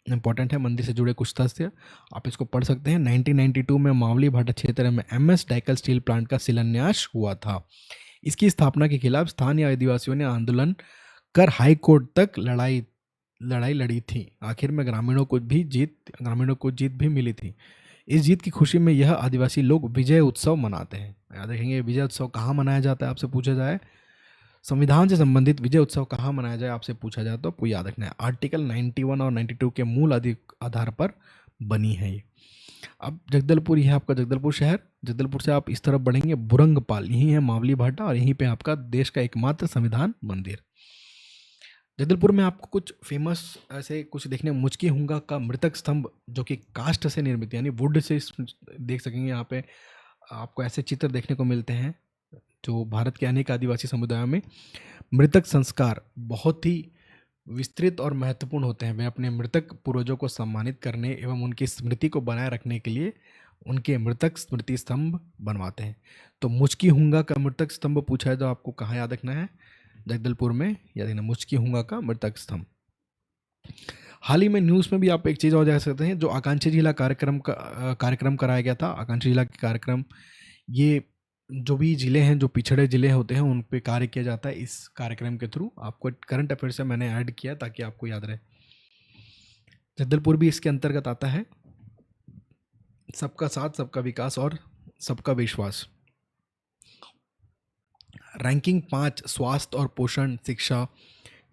इंपॉर्टेंट है, मंदिर से जुड़े कुछ तथ्य आप इसको पढ़ सकते हैं। 1992 में मावली भाटा क्षेत्र में MS डाइकल स्टील प्लांट का शिलान्यास हुआ था। इसकी स्थापना के खिलाफ स्थानीय आदिवासियों ने आंदोलन कर हाई कोर्ट तक लड़ाई लड़ी थी। आखिर में ग्रामीणों को जीत भी मिली थी। इस जीत की खुशी में यह आदिवासी लोग विजय उत्सव मनाते हैं। याद रखेंगे, विजय उत्सव कहाँ मनाया जाता है, आपसे पूछा जाए संविधान से संबंधित विजय उत्सव कहाँ मनाया जाए, आपसे पूछा जाए तो आपको याद रखना है, आर्टिकल 91 और 92 के मूल आधार पर बनी है ये। अब जगदलपुर, यह आपका जगदलपुर शहर, जगदलपुर से आप इस तरफ बढ़ेंगे, बुरंगपाल, यही है मावली भाटा, और यहीं पे आपका देश का एकमात्र संविधान मंदिर। जगदलपुर में आपको कुछ फेमस ऐसे कुछ देखने, मुचकी हुंगा का मृतक स्तंभ, जो कि काष्ठ से निर्मित यानी वुड से देख सकेंगे। यहाँ पे आपको ऐसे चित्र देखने को मिलते हैं, जो भारत के अनेक आदिवासी समुदायों में मृतक संस्कार बहुत ही विस्तृत और महत्वपूर्ण होते हैं। वे अपने मृतक पूर्वजों को सम्मानित करने एवं उनकी स्मृति को बनाए रखने के लिए उनके मृतक स्मृति स्तंभ बनवाते हैं। तो मुचकी हुंगा का मृतक स्तंभ पूछा है तो आपको कहाँ याद रखना है, जगदलपुर में याद रखना, मुचकी हुंगा का मृतक स्तंभ। हाल ही में न्यूज़ में भी आप एक चीज़ और देख सकते हैं, जो आकांक्षी जिला कार्यक्रम कराया गया था। आकांक्षी जिला के कार्यक्रम, ये जो भी जिले हैं, जो पिछड़े जिले होते हैं, उन पे कार्य किया जाता है इस कार्यक्रम के थ्रू। आपको करंट अफेयर से मैंने ऐड किया ताकि आपको याद रहे। जगदलपुर भी इसके अंतर्गत आता है। सबका साथ, सबका विकास और सबका विश्वास। रैंकिंग 5, स्वास्थ्य और पोषण, शिक्षा,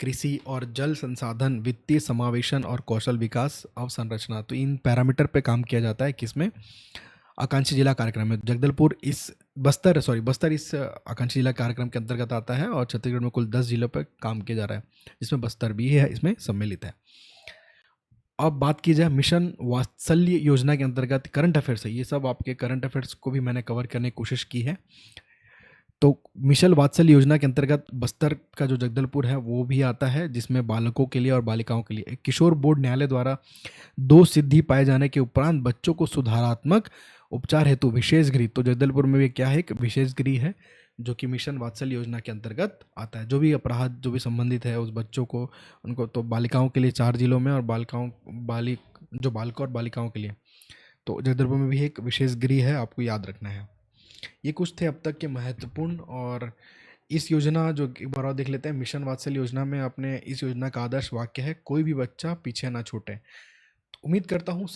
कृषि और जल संसाधन, वित्तीय समावेशन और कौशल विकास, अवसंरचना। तो इन पैरामीटर पे काम किया जाता है किसमें, आकांक्षी जिला कार्यक्रम में। जगदलपुर बस्तर इस आकांक्षी जिला कार्यक्रम के अंतर्गत आता है, और छत्तीसगढ़ में कुल 10 जिलों पर काम किया जा रहा है, जिसमें बस्तर भी है, इसमें सम्मिलित है। अब बात की जाए मिशन वात्सल्य योजना के अंतर्गत करंट अफेयर्स है, ये सब आपके करंट अफेयर्स को भी मैंने कवर करने की कोशिश की है। तो मिशन वात्सल्य योजना के अंतर्गत बस्तर का जो जगदलपुर है वो भी आता है, जिसमें बालकों के लिए और बालिकाओं के लिए किशोर बोर्ड न्यायालय द्वारा 2 सिद्धि पाए जाने के उपरांत बच्चों को सुधारात्मक उपचार हेतु विशेष गृह। तो जगदलपुर में भी क्या है, एक विशेष गृह है जो कि मिशन वात्सल्य योजना के अंतर्गत आता है। जो भी अपराध जो भी संबंधित है उस बच्चों को, उनको, तो बालिकाओं के लिए 4 जिलों में, और बालकों और बालिकाओं के लिए तो जगदलपुर में भी एक विशेष गृह है, आपको याद रखना है। ये कुछ थे अब तक के महत्वपूर्ण। और इस योजना जो एक बार और देख लेते हैं, मिशन वात्सल्य योजना में अपने इस योजना का आदर्श वाक्य है, कोई भी बच्चा पीछे ना छूटे। तो उम्मीद करता हूँ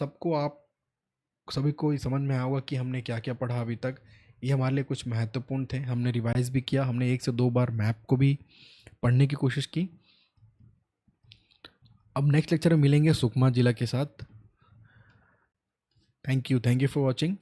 सभी को समझ में आया होगा कि हमने क्या क्या पढ़ा अभी तक। ये हमारे लिए कुछ महत्वपूर्ण थे, हमने रिवाइज भी किया, हमने 1 से 2 बार मैप को भी पढ़ने की कोशिश की। अब नेक्स्ट लेक्चर में मिलेंगे सुकमा जिला के साथ। Thank you for watching.